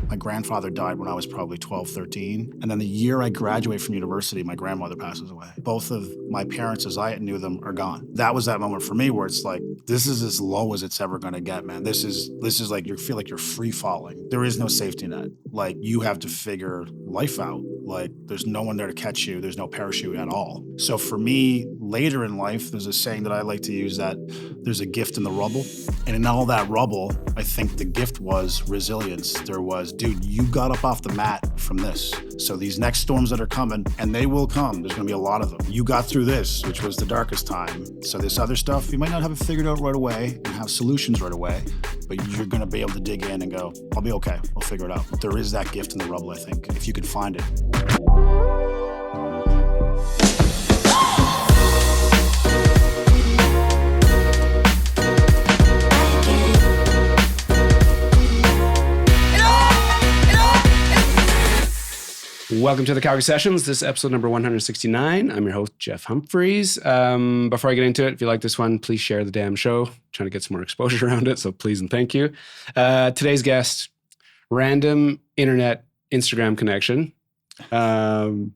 My grandfather died when I was probably 12, 13. And then the year I graduated from university, my grandmother passes away. Both of my parents, as I knew them, are gone. That was that moment for me where it's like, this is as low as it's ever going to get, man. This is like, you feel like you're free falling. There is no safety net. Like, you have to figure life out. Like, there's no one there to catch you. There's no parachute at all. So for me, later in life, there's a saying that I like to use that there's a gift in the rubble. And in all that rubble, I think the gift was resilience. There was, dude, you got up off the mat from this. So these next storms that are coming, and they will come, there's gonna be a lot of them. You got through this, which was the darkest time. So this other stuff, you might not have it figured out right away and have solutions right away, but you're gonna be able to dig in and go, I'll be okay, I'll figure it out. But there is that gift in the rubble, I think, if you can find it. Welcome to the Calgary Sessions. This is episode number 169. I'm your host, Jeff Humphreys. Before I get into it, if you like this one, please share the damn show. I'm trying to get some more exposure around it, so please and thank you. Today's guest, random internet Instagram connection. I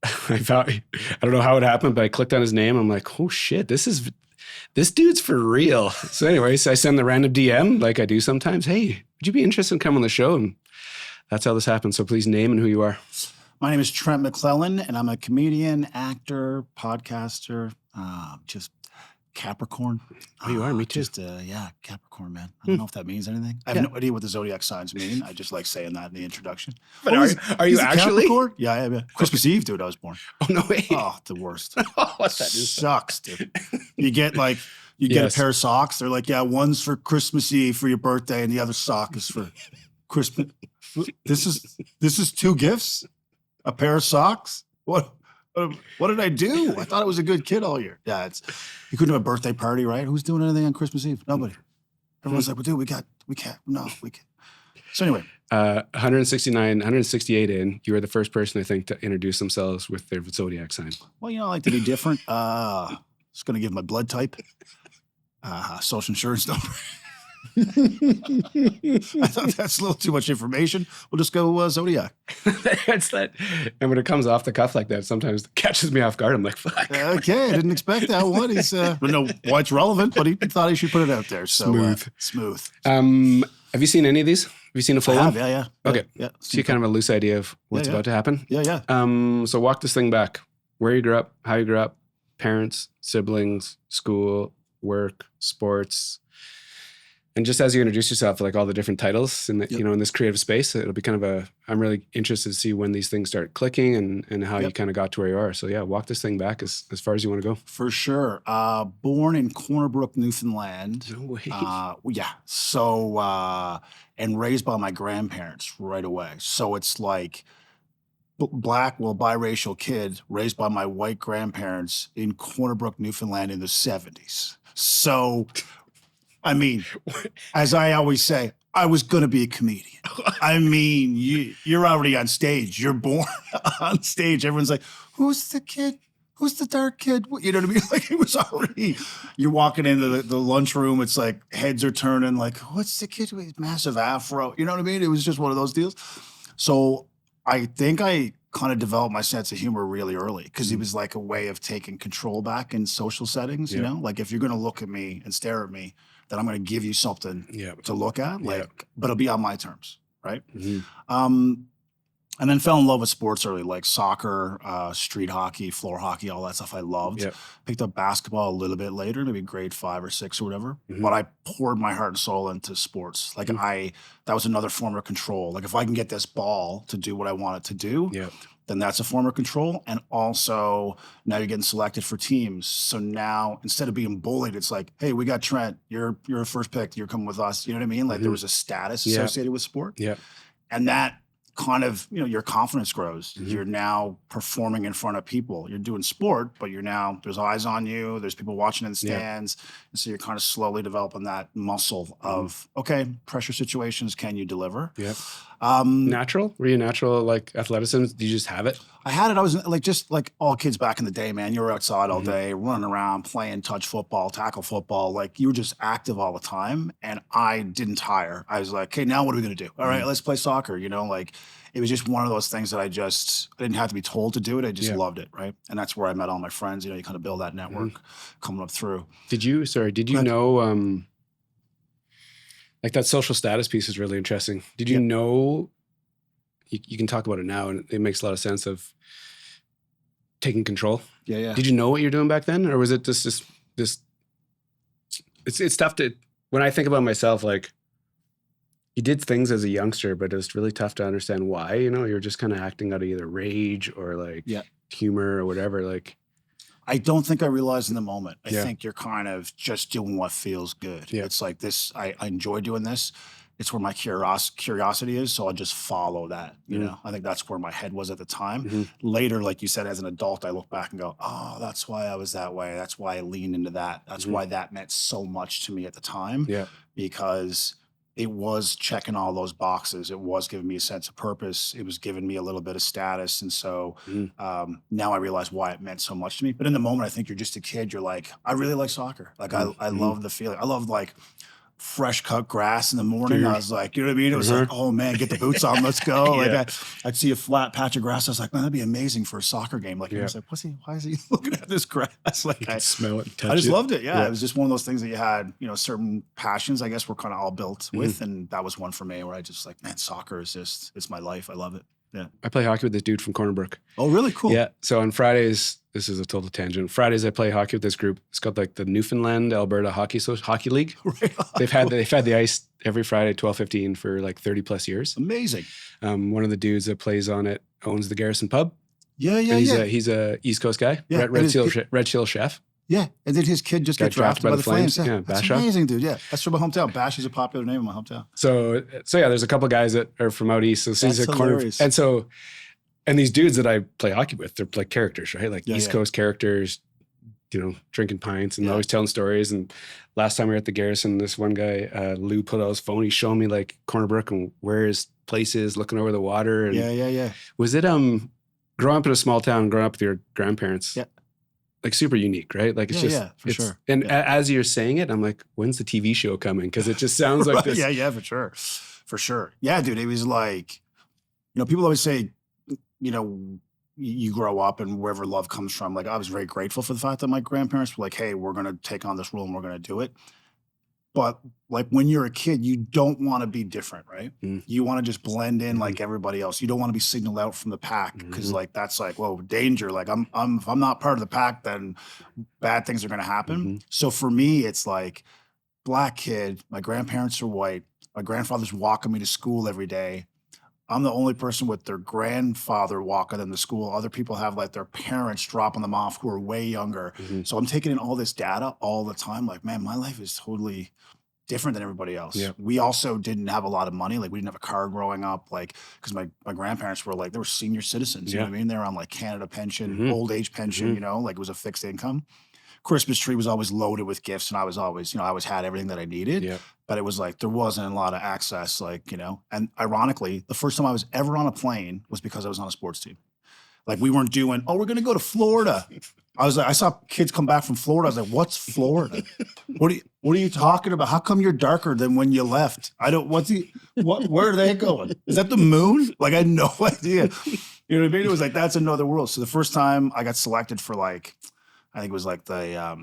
don't know how it happened, but I clicked on his name. I'm like, oh shit, this dude's for real. So anyways, I send the random DM like I do sometimes. Hey, would you be interested in coming on the show? And that's how this happened. So please name and who you are. My name is Trent McClellan, and I'm a comedian, actor, podcaster, just Capricorn. Oh, you are? Me too. Yeah, Capricorn, man. I don't know if that means anything. I have no idea what the zodiac signs mean. I just like saying that in the introduction. But are you actually? Capricorn? Yeah, I am. Yeah. Christmas Eve, dude, I was born. Oh, no way. Oh, the worst. What's that? Sucks, dude. You get a pair of socks. They're like, yeah, one's for Christmas Eve for your birthday, and the other sock is for Christmas. This is two gifts? A pair of socks? What did I do? I thought I was a good kid all year. Yeah, you couldn't have a birthday party, right? Who's doing anything on Christmas Eve? Nobody. Everyone's like, well, dude, we can't. So anyway. 168 in, you were the first person, I think, to introduce themselves with their zodiac sign. Well, I like to be different. Just going to give my blood type, social insurance number. I thought that's a little too much information. We'll just go Zodiac. It's that, and when it comes off the cuff like that, sometimes it catches me off guard. I'm like, fuck. Okay, I didn't expect that one. He's I don't know why it's relevant, but he thought he should put it out there. So smooth. Have you seen any of these? Have you seen a full one? Yeah. Okay. Yeah. So you kind of a loose idea of what's about to happen? Yeah. So walk this thing back. Where you grew up, how you grew up, parents, siblings, school, work, sports. And just as you introduce yourself, like all the different titles in in this creative space, it'll be kind of I'm really interested to see when these things start clicking and how you kind of got to where you are. So yeah, walk this thing back as far as you want to go. For sure. Born in Corner Brook, Newfoundland. No way. Yeah. So, and raised by my grandparents right away. So it's like biracial kid raised by my white grandparents in Corner Brook, Newfoundland in the 70s. So, I mean, as I always say, I was going to be a comedian. I mean, you're already on stage. You're born on stage. Everyone's like, who's the kid? Who's the dark kid? You know what I mean? Like, it was already, you're walking into the lunchroom. It's like heads are turning like, what's the kid with massive afro? You know what I mean? It was just one of those deals. So I think I kind of developed my sense of humor really early because it was like a way of taking control back in social settings, you know? Like, if you're going to look at me and stare at me, then I'm going to give you something to look at, but it'll be on my terms, right? Mm-hmm. And then fell in love with sports early, like soccer, street hockey, floor hockey, all that stuff I loved. Yep. Picked up basketball a little bit later, maybe grade 5 or 6 or whatever. Mm-hmm. But I poured my heart and soul into sports. Like that was another form of control. Like, if I can get this ball to do what I want it to do, then that's a form of control. And also now you're getting selected for teams. So now instead of being bullied, it's like, hey, we got Trent. You're a first pick. You're coming with us. You know what I mean? Like, there was a status associated with sport. Yeah. And that kind of, your confidence grows. Mm-hmm. You're now performing in front of people. You're doing sport, but there's eyes on you. There's people watching in the stands. And so you're kind of slowly developing that muscle of, okay, pressure situations, can you deliver? Yeah. Natural? Were you natural, like athleticism? Did you just have it? I had it. I was like, just like all kids back in the day, man. You were outside all Mhm. day, running around, playing touch football, tackle football. Like you were just active all the time. And I didn't tire. I was like, okay, now what are we going to do? All right, let's play soccer. You know, like it was just one of those things that I didn't have to be told to do it. I just Yeah. loved it. Right. And that's where I met all my friends. You know, you kind of build that network coming up through. Did you But- know, like that social status piece is really interesting. Did you know, you can talk about it now and it makes a lot of sense of taking control. Yeah. Yeah. Did you know what you're doing back then? Or was it just this, it's tough to, when I think about myself, like you did things as a youngster, but it's really tough to understand why, you know, you're just kind of acting out of either rage or like humor or whatever. Like, I don't think I realized in the moment. I Yeah. think you're kind of just doing what feels good. Yeah. It's like this, I enjoy doing this. It's where my curiosity is. So I'll just follow that. You know, I think that's where my head was at the time. Later, like you said, as an adult, I look back and go, oh, that's why I was that way. That's why I leaned into that. That's why that meant so much to me at the time. Yeah. Because it was checking all those boxes. It was giving me a sense of purpose. It was giving me a little bit of status. And so now I realize why it meant so much to me. But in the moment, I think you're just a kid. You're like, I really like soccer. Like I love the feeling. I love like fresh cut grass in the morning. I was like, you know what I mean? It was like, oh man, get the boots on, let's go. Like I'd see a flat patch of grass. I was like, man, that'd be amazing for a soccer game. Like, I was like, why is he looking at this grass? Like, I smell it and touch I just it. loved it. Yeah. It was just one of those things that you had, you know, certain passions, I guess we're kind of all built with. And that was one for me where I just like, man, soccer is just, it's my life. I love it. Yeah. I play hockey with this dude from Corner Brook. Oh, really? Cool. Yeah. So on Fridays, this is a total tangent. Fridays, I play hockey with this group. It's called like the Newfoundland Alberta Hockey League. Right on. They've had the ice every Friday, 12:15 for like 30 plus years. Amazing. One of the dudes that plays on it owns the Garrison Pub. Yeah. And he's a East Coast guy. Yeah. Red Shield chef. Yeah, and then his kid just Got got drafted by the Flames. Yeah, That's Bash. amazing, dude. Yeah, that's from my hometown. Bash is a popular name in my hometown. So yeah, there's a couple guys that are from out east. So he's That's a corner, hilarious. and these dudes that I play hockey with, they're like characters, right? Like Yeah, East yeah. Coast characters, you know, drinking pints and always telling stories. And last time we were at the Garrison, this one guy, Lou, put out his phone. He's showing me like Corner Brook and where his place is, looking over the water. And Yeah. was it growing up in a small town, growing up with your grandparents? Yeah. Like super unique, right? Like it's for sure. And Yeah. as you're saying it, I'm like, when's the TV show coming? Because it just sounds like this. Yeah, for sure. Yeah, dude, it was like, you know, people always say, you know, you grow up and wherever love comes from. Like I was very grateful for the fact that my grandparents were like, hey, we're going to take on this role and we're going to do it. But like when you're a kid, you don't want to be different, right? You want to just blend in like everybody else. You don't want to be signaled out from the pack because like that's like, whoa, danger. Like if I'm not part of the pack, then bad things are going to happen. So for me, it's like black kid. My grandparents are white. My grandfather's walking me to school every day. I'm the only person with their grandfather walking them to school. Other people have like their parents dropping them off who are way younger. So I'm taking in all this data all the time. Like, man, my life is totally different than everybody else. Yeah. We also didn't have a lot of money. Like we didn't have a car growing up. Like, because my grandparents were like, they were senior citizens. You know what I mean? They were on like Canada pension, old age pension, you know, like it was a fixed income. Christmas tree was always loaded with gifts. And I was always, you know, I always had everything that I needed. Yeah. But it was like, there wasn't a lot of access, like, you know, and ironically, the first time I was ever on a plane was because I was on a sports team. Like we weren't doing, oh, we're going to go to Florida. I was like, I saw kids come back from Florida. I was like, what's Florida? What are you talking about? How come you're darker than when you left? Where are they going? Is that the moon? Like I had no idea. You know what I mean? It was like, that's another world. So the first time I got selected for like, I think it was like the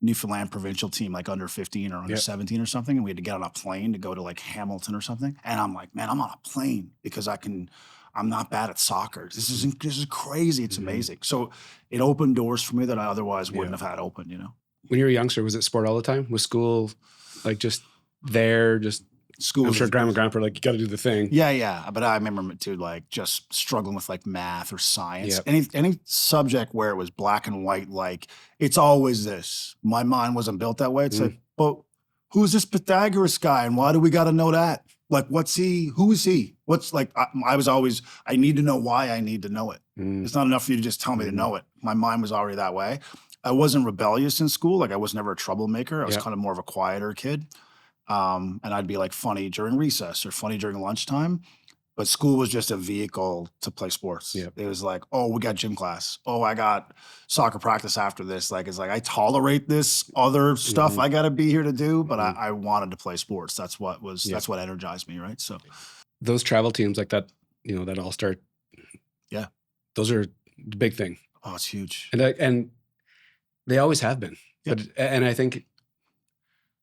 Newfoundland provincial team, like under 15 or under 17 or something. And we had to get on a plane to go to like Hamilton or something. And I'm like, man, I'm on a plane because I'm not bad at soccer. This is crazy. It's amazing. So it opened doors for me that I otherwise wouldn't have had open, you know? When you were a youngster, was it sport all the time? Was school like just there, just School. I'm sure grandma and grandpa were like, you got to do the thing. Yeah. But I remember too, like just struggling with like math or science, any subject where it was black and white, like it's always this. My mind wasn't built that way. It's like, but who's this Pythagoras guy? And why do we got to know that? Like, what's he? Who is he? What's like, I need to know why I need to know it. It's not enough for you to just tell me to know it. My mind was already that way. I wasn't rebellious in school. Like I was never a troublemaker. I was kind of more of a quieter kid. And I'd be like funny during recess or funny during lunchtime. But school was just a vehicle to play sports. Yep. It was like, oh, we got gym class. Oh, I got soccer practice after this. Like, it's like, I tolerate this other stuff I got to be here to do, but I wanted to play sports. That's what that's what energized me. Right. So those travel teams like that, that all start. Yeah. Those are the big thing. Oh, it's huge. And they always have been. Yep. And I think,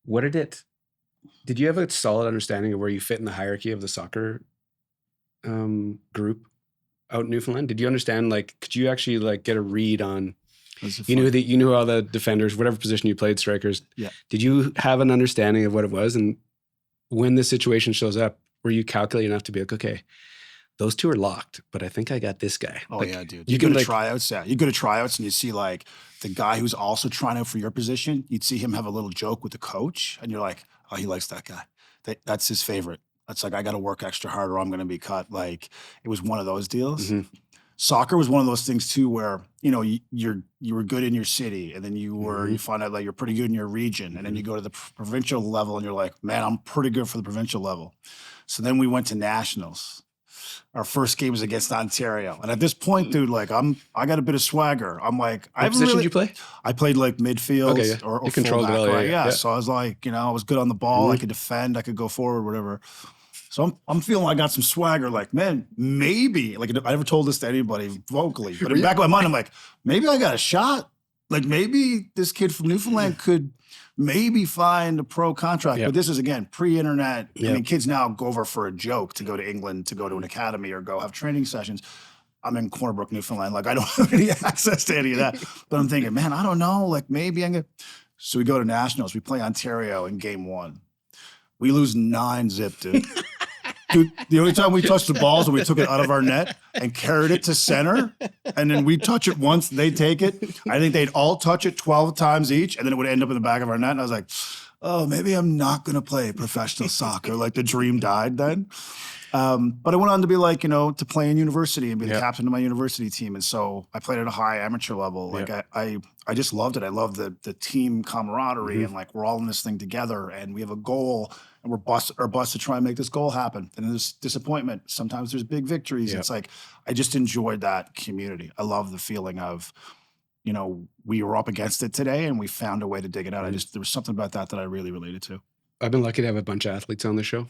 did you have a solid understanding of where you fit in the hierarchy of the soccer group out in Newfoundland? Did you understand, like, could you actually like get a read on, you knew all the defenders, whatever position you played, strikers. Yeah. Did you have an understanding of what it was? And when the situation shows up, were you calculating enough to be like, okay, those two are locked, but I think I got this guy. Oh, like, yeah, dude. You go can to like, tryouts. Yeah. You go to tryouts and you see like the guy who's also trying out for your position. You'd see him have a little joke with the coach and you're like, oh, he likes that guy. That's his favorite. That's like, I got to work extra hard or I'm going to be cut. Like, it was one of those deals. Soccer was one of those things too, where, you were good in your city and then you find out like you're pretty good in your region. And then you go to the provincial level and you're like, man, I'm pretty good for the provincial level. So then we went to nationals. Our first game was against Ontario. And at this point, dude, like I got a bit of swagger. I'm like, what position did you play? I played like midfield or you controlled fullback, it all, right? yeah. So I was like, I was good on the ball. I could defend. I could go forward, whatever. So I'm feeling I got some swagger. Like, man, maybe. Like, I never told this to anybody vocally, but in the back of my mind, I'm like, maybe I got a shot. Like, maybe this kid from Newfoundland could maybe find a pro contract. But this is, again, pre-internet. I mean, kids now go over for a joke to go to England, to go to an academy or go have training sessions. I'm in Corner Brook, Newfoundland. Like, I don't have any access to any of that. But I'm thinking, man, I don't know. Like, maybe I'm going to. So we go to nationals. We play Ontario in game 1. We lose 9-0, dude. Dude, the only time we touched the ball is when we took it out of our net and carried it to center. And then we touch it once, they take it. I think they'd all touch it 12 times each, and then it would end up in the back of our net. And I was like, oh, maybe I'm not going to play professional soccer. Like, the dream died then. But I went on to be like, to play in university and be the captain of my university team. And so I played at a high amateur level. Like, I just loved it. I loved the team camaraderie and like, we're all in this thing together and we have a goal. And we're bust to try and make this goal happen. And there's disappointment. Sometimes there's big victories. It's like, I just enjoyed that community. I love the feeling of, we were up against it today and we found a way to dig it out. There was something about that I really related to. I've been lucky to have a bunch of athletes on the show.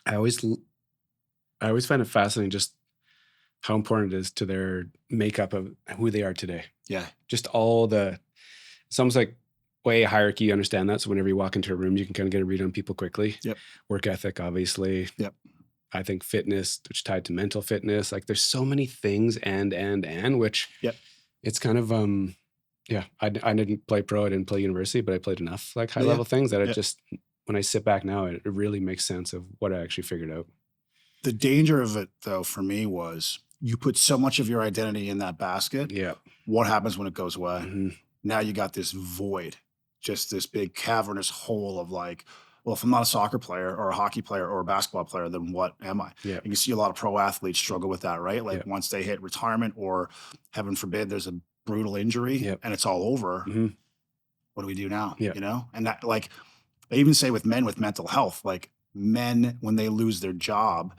I always find it fascinating just how important it is to their makeup of who they are today. Yeah. Just it's almost like way hierarchy, you understand that. So whenever you walk into a room, you can kind of get a read on people quickly. Yep. Work ethic, obviously. Yep. I think fitness, which is tied to mental fitness. Like, there's so many things which it's kind of, I didn't play pro, I didn't play university, but I played enough like high level things that it just, when I sit back now, it really makes sense of what I actually figured out. The danger of it though, for me, was you put so much of your identity in that basket. Yeah. What happens when it goes away? Now you got this void. Just this big cavernous hole of like, well, if I'm not a soccer player or a hockey player or a basketball player, then what am I? Yeah. You can see a lot of pro athletes struggle with that, right? Like once they hit retirement or heaven forbid, there's a brutal injury and it's all over. What do we do now? And that, like, they even say with men with mental health, like men, when they lose their job,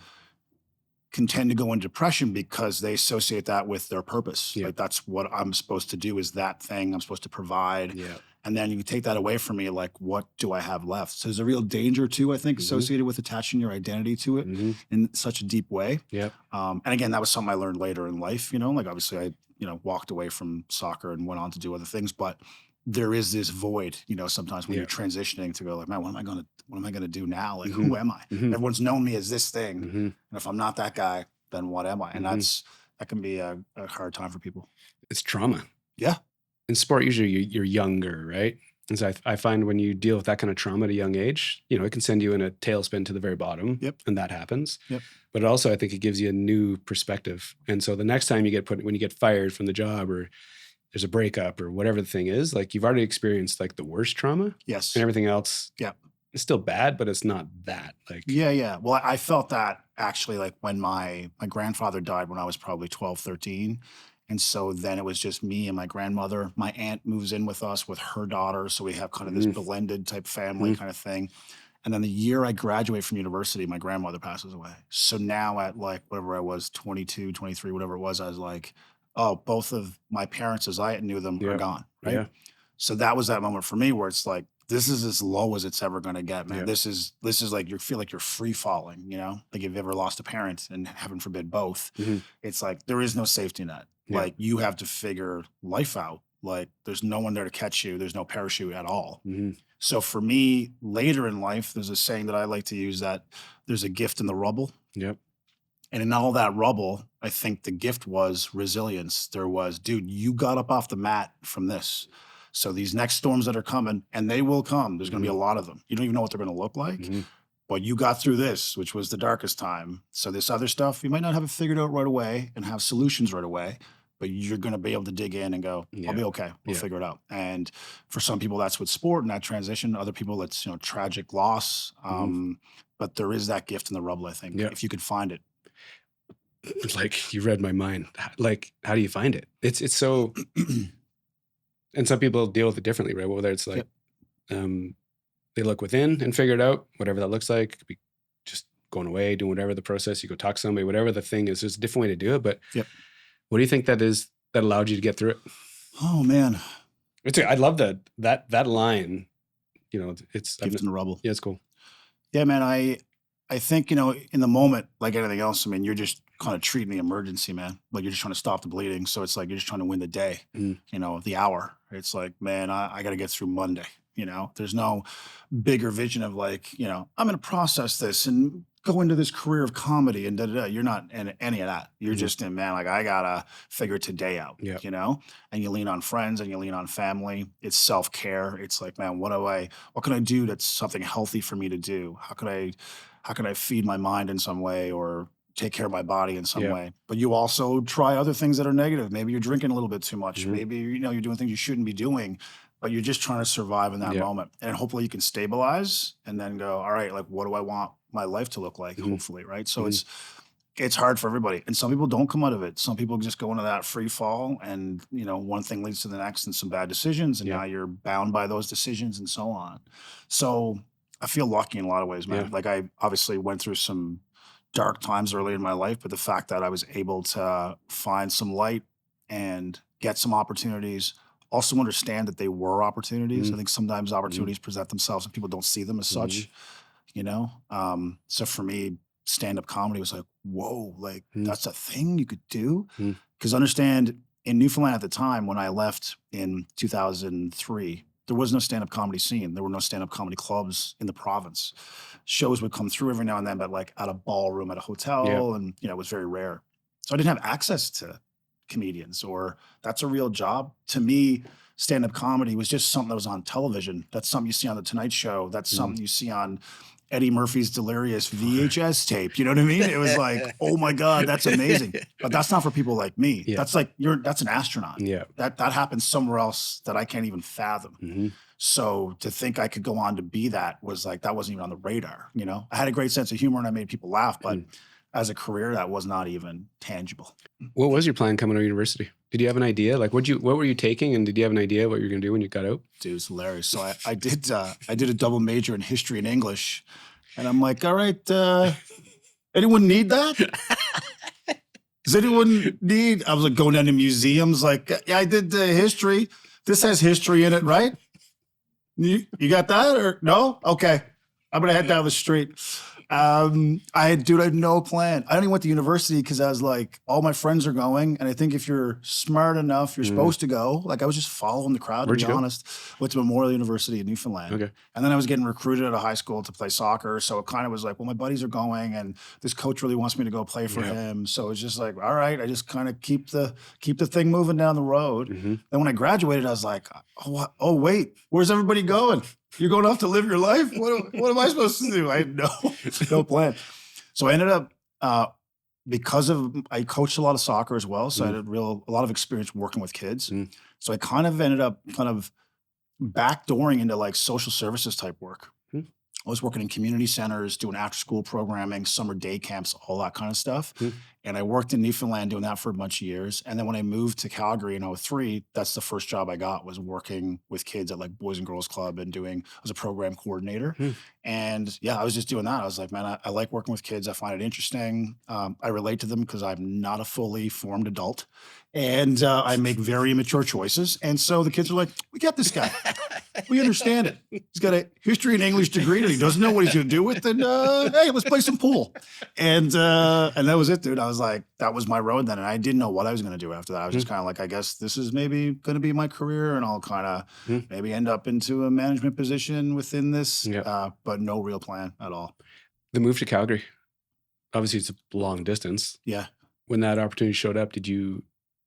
can tend to go into depression because they associate that with their purpose. Like, that's what I'm supposed to do, is that thing I'm supposed to provide. And then you take that away from me, like, what do I have left? So there's a real danger too, I think, associated with attaching your identity to it in such a deep way. And again, that was something I learned later in life, like obviously I, walked away from soccer and went on to do other things, but there is this void, sometimes when you're transitioning to go like, man, what am I going to do now? Like, who am I? Everyone's known me as this thing. And if I'm not that guy, then what am I? And that can be a hard time for people. It's trauma. Yeah. In sport, usually you're younger, right? And so I find when you deal with that kind of trauma at a young age, it can send you in a tailspin to the very bottom. And that happens. But also, I think it gives you a new perspective. And so the next time when you get fired from the job or there's a breakup or whatever the thing is, like, you've already experienced like the worst trauma. Yes. And everything else. It's still bad, but it's not that. Like. Yeah. Well, I felt that actually, like, when my grandfather died when I was probably 12, 13. And so then it was just me and my grandmother. My aunt moves in with us with her daughter. So we have kind of this blended type family kind of thing. And then the year I graduate from university, my grandmother passes away. So now at like whatever I was, 22, 23, whatever it was, I was like, oh, both of my parents as I knew them are Yeah. gone. Right. Yeah. So that was that moment for me where it's like, this is as low as it's ever going to get, man. Yeah. This is like you feel like you're free falling, like if you've ever lost a parent and heaven forbid both, it's like there is no safety net. Yeah. Like you have to figure life out. Like there's no one there to catch you. There's no parachute at all. So for me, later in life, there's a saying that I like to use that there's a gift in the rubble. Yep. And in all that rubble, I think the gift was resilience. There was, dude, you got up off the mat from this. So these next storms that are coming, and they will come, there's going to be a lot of them. You don't even know what they're going to look like, but you got through this, which was the darkest time. So this other stuff, you might not have it figured out right away and have solutions right away, but you're going to be able to dig in and go, I'll be okay. We'll figure it out. And for some people, that's with sport and that transition. Other people, it's, tragic loss. But there is that gift in the rubble, I think, if you could find it. Like you read my mind. Like, how do you find it? It's so, and some people deal with it differently, right? Whether it's like, they look within and figure it out, whatever that looks like. It could be just going away, doing whatever the process, you go talk to somebody, whatever the thing is, there's a different way to do it. But what do you think that is that allowed you to get through it? Oh man. I love that line, it's gift in the rubble. Yeah, it's cool. Yeah, man. I think, in the moment, like anything else, I mean, you're just kind of treating the emergency, man. Like you're just trying to stop the bleeding. So it's like, you're just trying to win the day, the hour. It's like, man, I got to get through Monday. There's no bigger vision of like, I'm going to process this and go into this career of comedy and da-da-da. You're not in any of that. You're just in, man, like I got to figure today out, and you lean on friends and you lean on family. It's self-care. It's like, man, what can I do that's something healthy for me to do? How can I feed my mind in some way or take care of my body in some way? But you also try other things that are negative. Maybe you're drinking a little bit too much. Maybe, you're doing things you shouldn't be doing, but you're just trying to survive in that moment. And hopefully you can stabilize and then go, all right, like, what do I want my life to look like? Hopefully. Right. So it's hard for everybody. And some people don't come out of it. Some people just go into that free fall and, one thing leads to the next and some bad decisions. And now you're bound by those decisions and so on. So I feel lucky in a lot of ways, man. Like I obviously went through some dark times early in my life, but the fact that I was able to find some light and get some opportunities, also understand that they were opportunities. I think sometimes opportunities present themselves and people don't see them as such, So for me, stand-up comedy was like, whoa, like that's a thing you could do. Because understand, in Newfoundland at the time when I left in 2003, there was no stand-up comedy scene. There were no stand-up comedy clubs in the province. Shows would come through every now and then, but like at a ballroom at a hotel, and it was very rare. So I didn't have access to comedians, or that's a real job. To me, stand-up comedy was just something that was on television. That's something you see on The Tonight Show. That's something you see on Eddie Murphy's Delirious VHS tape. You know what I mean? It was like, oh my God, that's amazing. But that's not for people like me. That's like, that's an astronaut. That happens somewhere else that I can't even fathom. So to think I could go on to be that was like, that wasn't even on the radar. I had a great sense of humor and I made people laugh, but as a career, that was not even tangible. What was your plan coming out of university? Did you have an idea? Like, what were you taking, and did you have an idea what you were going to do when you got out? Dude, it's hilarious. So I did a double major in history and English, and I'm like, all right, anyone need that? Does anyone need? I was like going down to museums, like, yeah, I did history. This has history in it, right? You got that or no? Okay, I'm gonna head down the street. I had no plan. I only went to university because I was like, all my friends are going. And I think if you're smart enough, you're supposed to go. Like I was just following the crowd, to be honest. Went to Memorial University in Newfoundland. Okay. And then I was getting recruited at a high school to play soccer. So it kind of was like, well, my buddies are going and this coach really wants me to go play for him. So it's just like, all right, I just kind of keep the thing moving down the road. Then when I graduated, I was like, oh wait, where's everybody going? You're going off to live your life? What am I supposed to do? I had no plan. So I ended up, because I coached a lot of soccer as well. So I had a lot of experience working with kids. So I kind of ended up backdooring into like social services type work. I was working in community centers, doing after school programming, summer day camps, all that kind of stuff. And I worked in Newfoundland doing that for a bunch of years. And then when I moved to Calgary in '03, that's the first job I got, was working with kids at like Boys and Girls Club and I was a program coordinator. And yeah, I was just doing that. I was like, man, I like working with kids. I find it interesting. I relate to them because I'm not a fully formed adult, and I make very immature choices. And so the kids are like, we get this guy. We understand it. He's got a history and English degree that he doesn't know what he's going to do with. And hey, let's play some pool. And that was it, dude. I was like, that was my road then. And I didn't know what I was going to do after that. I was just kind of like, I guess this is maybe going to be my career, and I'll kind of maybe end up into a management position within this, but no real plan at all. The move to Calgary, obviously it's a long distance. Yeah. When that opportunity showed up, did you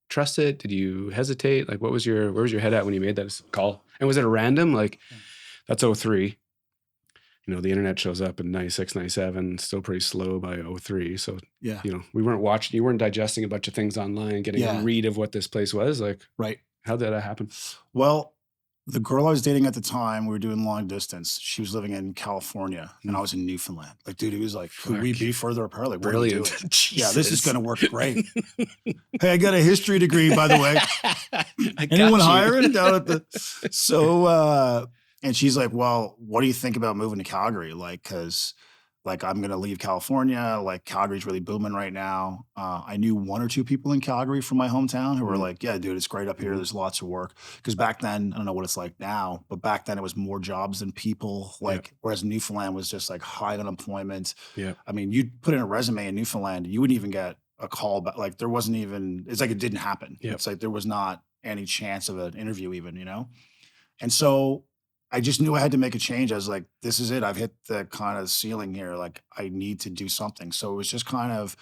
trust it? Did you hesitate? Like, where was your head at when you made that call? And was it a random, like, that's '03, the internet shows up in '96, '97, still pretty slow by '03. So, we weren't watching, you weren't digesting a bunch of things online, getting a read of what this place was like. Right. How did that happen? Well, the girl I was dating at the time, we were doing long distance. She was living in California and I was in Newfoundland. Like, dude, it was like, could we be further apart? Like, brilliant. Yeah, this is going to work great. Hey, I got a history degree, by the way. Anyone hiring down at the... So, and she's like, well, what do you think about moving to Calgary? Like, because like I'm going to leave California. Like, Calgary's really booming right now. I knew one or two people in Calgary from my hometown who were like, yeah, dude, it's great up here. There's lots of work. Because back then, I don't know what it's like now, but back then it was more jobs than people. Like, whereas Newfoundland was just like high unemployment. Yeah. I mean, you'd put in a resume in Newfoundland, you wouldn't even get a call, but like there wasn't even, it's like it didn't happen. It's like there was not any chance of an interview even, And so I just knew I had to make a change. I was like, this is it. I've hit the kind of ceiling here. Like, I need to do something. So it was just kind of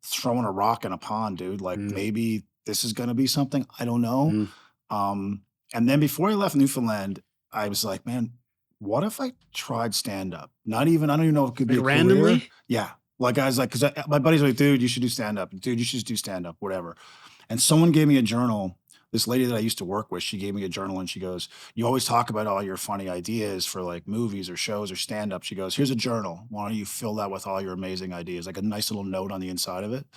throwing a rock in a pond, dude. Like, maybe this is going to be something. I don't know. And then before I left Newfoundland, I was like, man, what if I tried stand-up? I don't even know if it could be like a randomly? Career. Yeah. Like, I was like, because my buddy's like, dude, you should do stand-up. Dude, you should just do stand-up, whatever. And someone gave me a journal. This lady that I used to work with, she gave me a journal and she goes, you always talk about all your funny ideas for like movies or shows or stand-up. She goes, here's a journal. Why don't you fill that with all your amazing ideas? Like a nice little note on the inside of it.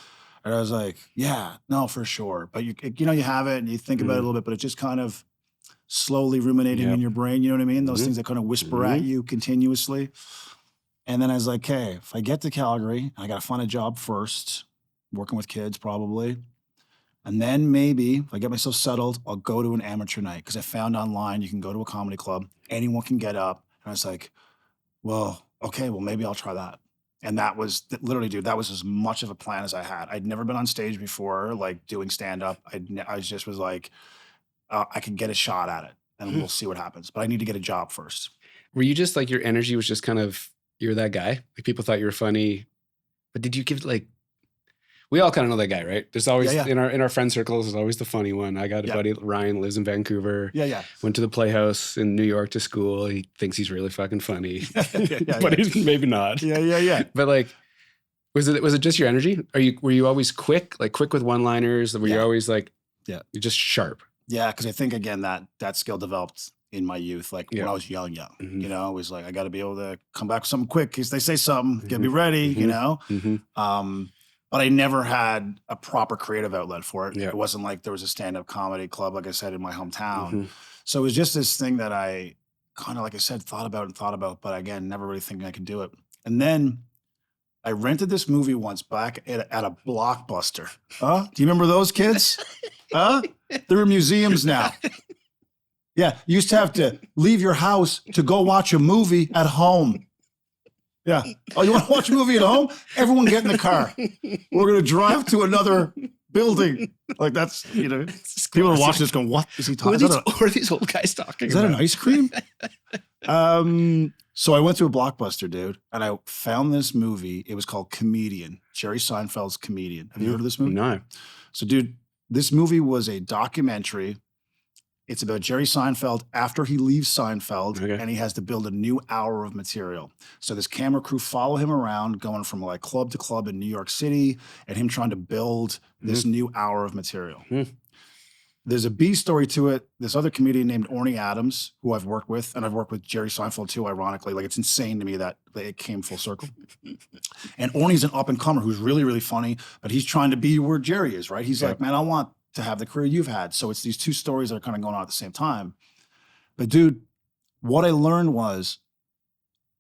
And I was like, yeah, no, for sure. But you have it and you think about it a little bit, but it's just kind of slowly ruminating in your brain. You know what I mean? Those things that kind of whisper at you continuously. And then I was like, hey, if I get to Calgary, I got to find a job first, working with kids probably. And then maybe if I get myself settled, I'll go to an amateur night, because I found online you can go to a comedy club, anyone can get up. And I was like, well, okay, well, maybe I'll try that. And that was literally, dude, that was as much of a plan as I had. I'd never been on stage before, like doing stand-up. I just was like, I could get a shot at it and we'll see what happens. But I need to get a job first. Were you just like, your energy was just kind of, you're that guy? Like, people thought you were funny, but did you give like, we all kind of know that guy, right? There's always in our friend circles, there's always the funny one. I got a buddy, Ryan, lives in Vancouver. Went to the Playhouse in New York to school. He thinks he's really fucking funny, but he's maybe not. But like, was it just your energy? Were you always quick with one-liners? Were you always like, you're just sharp? Yeah, because I think again that skill developed in my youth, like when I was young. I was like, I got to be able to come back with something quick in case they say something. Get me ready, But I never had a proper creative outlet for it. It wasn't like there was a stand-up comedy club, like I said, in my hometown. So it was just this thing that I kind of, like I said, thought about, but again, never really thinking I could do it. And then I rented this movie once back at a Blockbuster. Do you remember those kids? They're in museums now. Yeah, you used to have to leave your house to go watch a movie at home. Yeah. Oh, you want to watch a movie at home? Everyone get in the car. We're going to drive to another building. Like, that's, people are watching this going, what is he talking about? What are these old guys talking about? Is that an ice cream? So I went to a Blockbuster, dude, and I found this movie. It was called Comedian, Jerry Seinfeld's Comedian. Have you heard of this movie? No. So, dude, this movie was a documentary. It's about Jerry Seinfeld after he leaves Seinfeld, and he has to build a new hour of material. So this camera crew follow him around, going from like club to club in New York City, and him trying to build this new hour of material. there's a B story to it. This other comedian named Orny Adams, who I've worked with, and I've worked with Jerry Seinfeld too, ironically. Like, it's insane to me that it came full circle. And Orny's an up-and-comer who's really, really funny, but he's trying to be where Jerry is, right? He's like, man, I want to have the career you've had. So it's these two stories that are kind of going on at the same time. But dude, what I learned was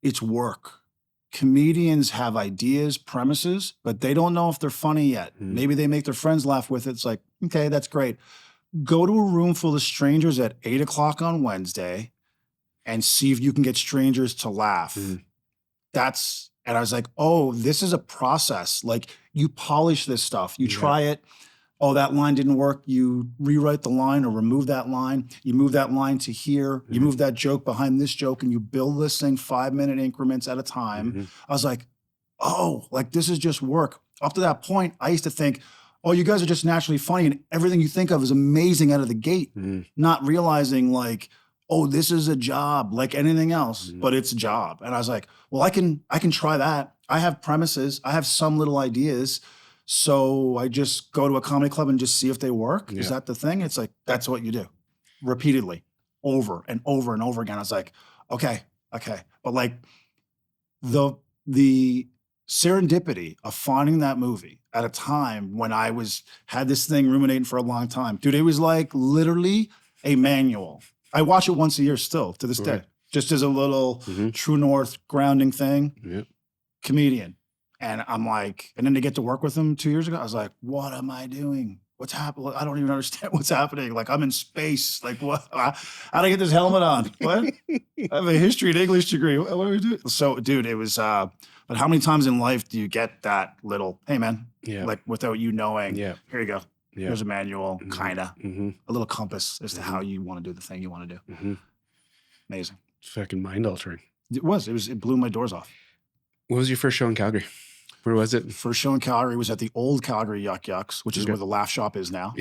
it's work. Comedians have ideas, premises, but they don't know if they're funny yet. Maybe they make their friends laugh with it. It's like, okay, that's great. Go to a room full of strangers at 8 o'clock on Wednesday and see if you can get strangers to laugh. And I was like, oh, this is a process. Like, you polish this stuff. You try it. Oh, that line didn't work. You rewrite the line or remove that line. You move that line to here. You move that joke behind this joke, and you build this thing 5-minute increments at a time. I was like, oh, like, this is just work. Up to that point, I used to think, oh, you guys are just naturally funny and everything you think of is amazing out of the gate, not realizing like, oh, this is a job like anything else, but it's a job. And I was like, well, I can try that. I have premises. I have some little ideas. So I just go to a comedy club and just see if they work. Is that the thing? It's like, that's what you do repeatedly over and over and over again. I was like, okay. But like the serendipity of finding that movie at a time when I had this thing ruminating for a long time. Dude, it was like literally a manual. I watch it once a year still to this day, just as a little true north grounding thing. Comedian. And I'm like, and then to get to work with him 2 years ago, I was like, what am I doing? What's happening? I don't even understand what's happening. Like, I'm in space. Like, what? How do I get this helmet on? What? I have a history and English degree. What do we do? So, dude, it was, but how many times in life do you get that little, hey, man, like without you knowing, here you go. Here's a manual, kind of, a little compass as to how you want to do the thing you want to do. Amazing. It's fucking mind altering. It blew my doors off. What was your first show in Calgary? Where was it? First show in Calgary was at the old Calgary Yuck Yucks, which is where the Laugh Shop is now.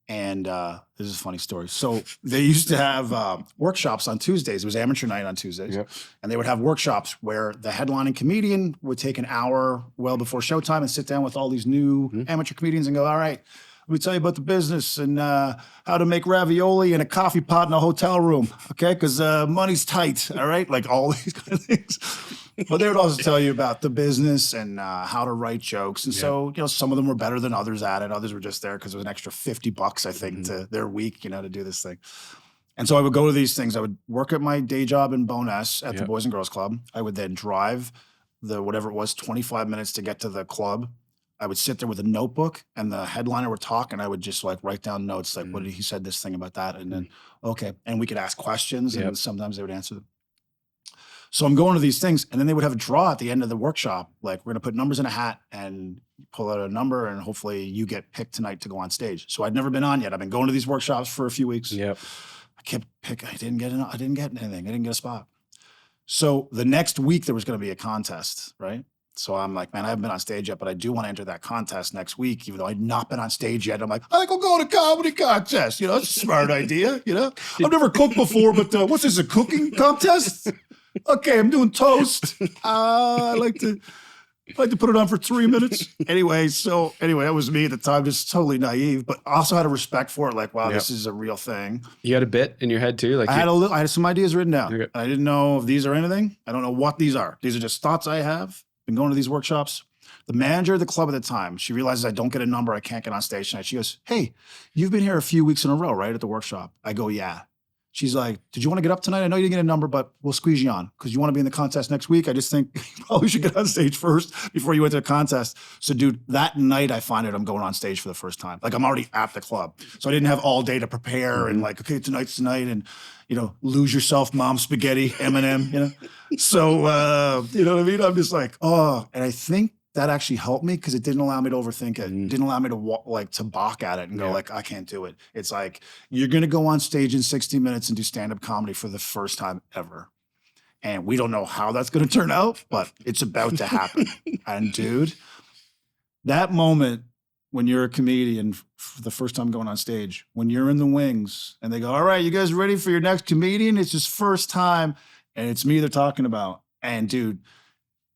And this is a funny story. So they used to have workshops on Tuesdays. It was amateur night on Tuesdays. And they would have workshops where the headlining comedian would take an hour well before showtime and sit down with all these new amateur comedians and go, all right, let me tell you about the business and how to make ravioli in a coffee pot in a hotel room, okay? Because money's tight, all right? Like all these kind of things. But they would also tell you about the business and how to write jokes. And so, some of them were better than others at it. Others were just there because it was an extra $50, I think, to their week, to do this thing. And so I would go to these things. I would work at my day job in Bowness at the Boys and Girls Club. I would then drive whatever it was, 25 minutes to get to the club. I would sit there with a notebook and the headliner would talk and I would just like write down notes like, what did he said this thing about that? And then, okay. And we could ask questions and sometimes they would answer them. So I'm going to these things and then they would have a draw at the end of the workshop. Like, we're going to put numbers in a hat and pull out a number and hopefully you get picked tonight to go on stage. So I'd never been on yet. I've been going to these workshops for a few weeks. I kept picking. I didn't get anything. I didn't get a spot. So the next week there was going to be a contest, right? So I'm like, man, I haven't been on stage yet, but I do want to enter that contest next week, even though I've not been on stage yet. I'm like, I think I'll go to a comedy contest. It's a smart idea, I've never cooked before, but what's this, a cooking contest? Okay, I'm doing toast. I like to put it on for 3 minutes. Anyway, that was me at the time, just totally naive, but also had a respect for it. Like, wow, this is a real thing. You had a bit in your head too? Like, I had some ideas written down. Okay. I didn't know if these are anything. I don't know what these are. These are just thoughts I have. Been going to these workshops. The manager of the club at the time, she realizes I don't get a number. I can't get on stage tonight. She goes, hey, you've been here a few weeks in a row, right, at the workshop? I go, yeah. She's like, did you want to get up tonight? I know you didn't get a number, but we'll squeeze you on because you want to be in the contest next week. I just think you probably should get on stage first before you went to the contest. So, dude, that night I find out I'm going on stage for the first time. Like, I'm already at the club. So I didn't have all day to prepare and like, okay, tonight's tonight and, lose yourself, mom spaghetti, Eminem, So, you know what I mean? I'm just like, oh, and I think that actually helped me because it didn't allow me to overthink it. It didn't allow me to balk at it and go like, I can't do it. It's like, you're going to go on stage in 60 minutes and do stand-up comedy for the first time ever. And we don't know how that's going to turn out, but it's about to happen. And dude, that moment when you're a comedian for the first time going on stage, when you're in the wings and they go, all right, you guys ready for your next comedian? It's his first time. And it's me they're talking about. And dude,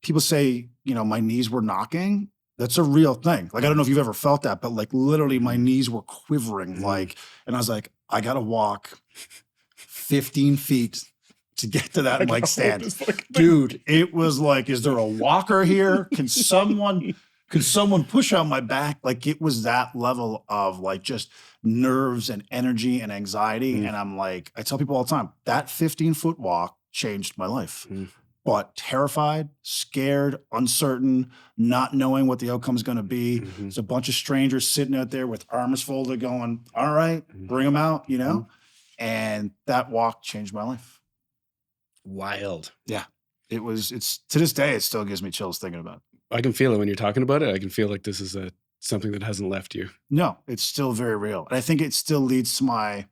people say, my knees were knocking. That's a real thing. Like, I don't know if you've ever felt that, but like literally my knees were quivering. Like, and I was like, I got to walk 15 feet to get to that mic stand. Dude, it was like, is there a walker here? Can someone push on my back? Like, it was that level of like just nerves and energy and anxiety. And I'm like, I tell people all the time, that 15-foot walk changed my life. But terrified, scared, uncertain, not knowing what the outcome is going to be. There's a bunch of strangers sitting out there with arms folded going, all right, bring them out, you know? And that walk changed my life. Wild. Yeah. It's to this day, it still gives me chills thinking about it. I can feel it when you're talking about it. I can feel like this is something that hasn't left you. No, it's still very real. And I think it still leads to my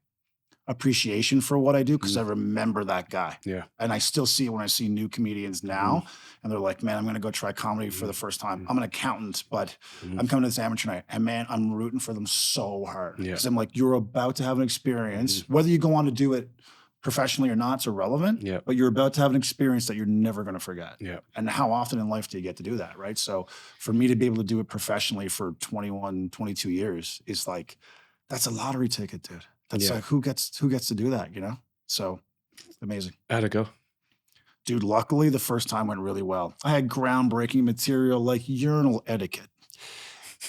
appreciation for what I do because I remember that guy. Yeah. And I still see it when I see new comedians now and they're like, man, I'm going to go try comedy for the first time. I'm an accountant, but I'm coming to this amateur night. And man, I'm rooting for them so hard because I'm like, you're about to have an experience. Whether you go on to do it professionally or not, it's irrelevant, but you're about to have an experience that you're never going to forget. Yeah. And how often in life do you get to do that, right? So for me to be able to do it professionally for 21, 22 years is like, that's a lottery ticket, dude. That's like, who gets to do that, you know? So amazing. How'd it go? Dude, luckily the first time went really well. I had groundbreaking material like urinal etiquette.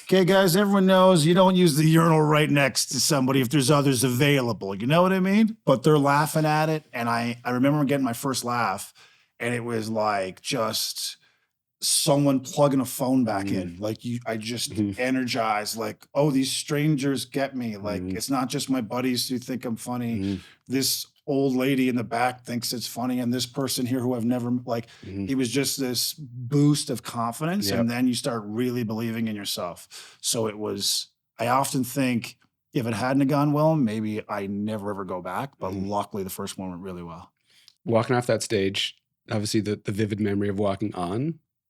Okay, guys, everyone knows you don't use the urinal right next to somebody if there's others available. You know what I mean? But they're laughing at it. And I remember getting my first laugh and it was like just someone plugging a phone back in. Like I just energized like, oh, these strangers get me. Like it's not just my buddies who think I'm funny. This old lady in the back thinks it's funny. And this person here who I've never like, it was just this boost of confidence. And then you start really believing in yourself. So I often think if it hadn't gone well, maybe I never ever go back. But luckily the first one went really well. Walking off that stage, obviously the vivid memory of walking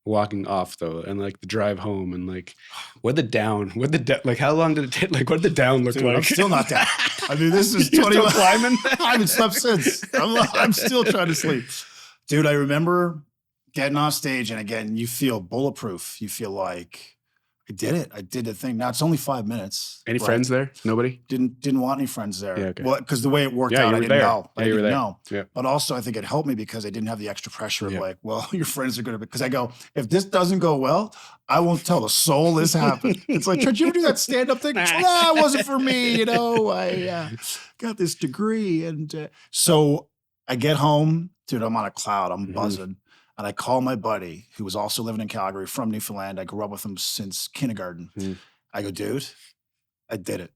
walking off though, and like the drive home and like like how long did it take? Like what did the down look like? I'm still not down. I mean, this is 21 climbing. I haven't slept since. I'm still trying to sleep. Dude, I remember getting off stage and again, you feel bulletproof. You feel like I did it. I did the thing. Now it's only 5 minutes. Any friends there? Nobody? Didn't want any friends there. Yeah, okay. Well, because the way it worked out, I didn't know. I didn't know. Yeah. But also I think it helped me because I didn't have the extra pressure of like, well, your friends are going to be, because I go, if this doesn't go well, I won't tell a soul this happened. It's like, Trent, you ever do that stand-up thing? Nah, it wasn't for me. You know, I got this degree. And so I get home, dude, I'm on a cloud. I'm buzzing. And I call my buddy who was also living in Calgary from Newfoundland. I grew up with him since kindergarten. I go, dude, I did it.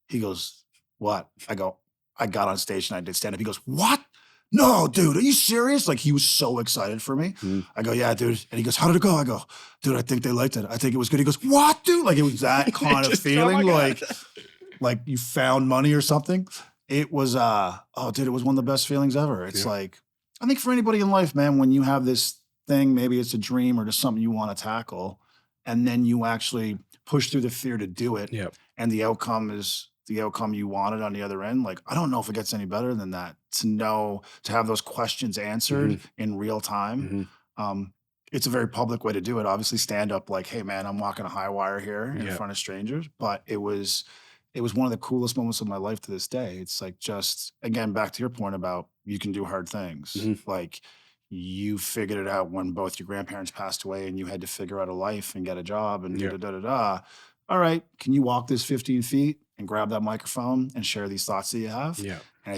He goes, what? I go, I got on stage and I did stand up. He goes, what? No, dude, are you serious? Like he was so excited for me. I go, yeah, dude. And he goes, how did it go? I go, dude, I think they liked it. I think it was good. He goes, what, dude? Like it was that kind of feeling like you found money or something. It was, dude, it was one of the best feelings ever. It's like, I think for anybody in life, man, when you have this thing, maybe it's a dream or just something you want to tackle, and then you actually push through the fear to do it, and the outcome is the outcome you wanted on the other end. Like, I don't know if it gets any better than that, to have those questions answered in real time. It's a very public way to do it. Obviously, stand up like, hey, man, I'm walking a high wire here in front of strangers, but it was one of the coolest moments of my life to this day. It's like, just again, back to your point about you can do hard things. Like you figured it out when both your grandparents passed away and you had to figure out a life and get a job and da-da-da-da-da. All right, can you walk this 15 feet and grab that microphone and share these thoughts that you have? Yeah. And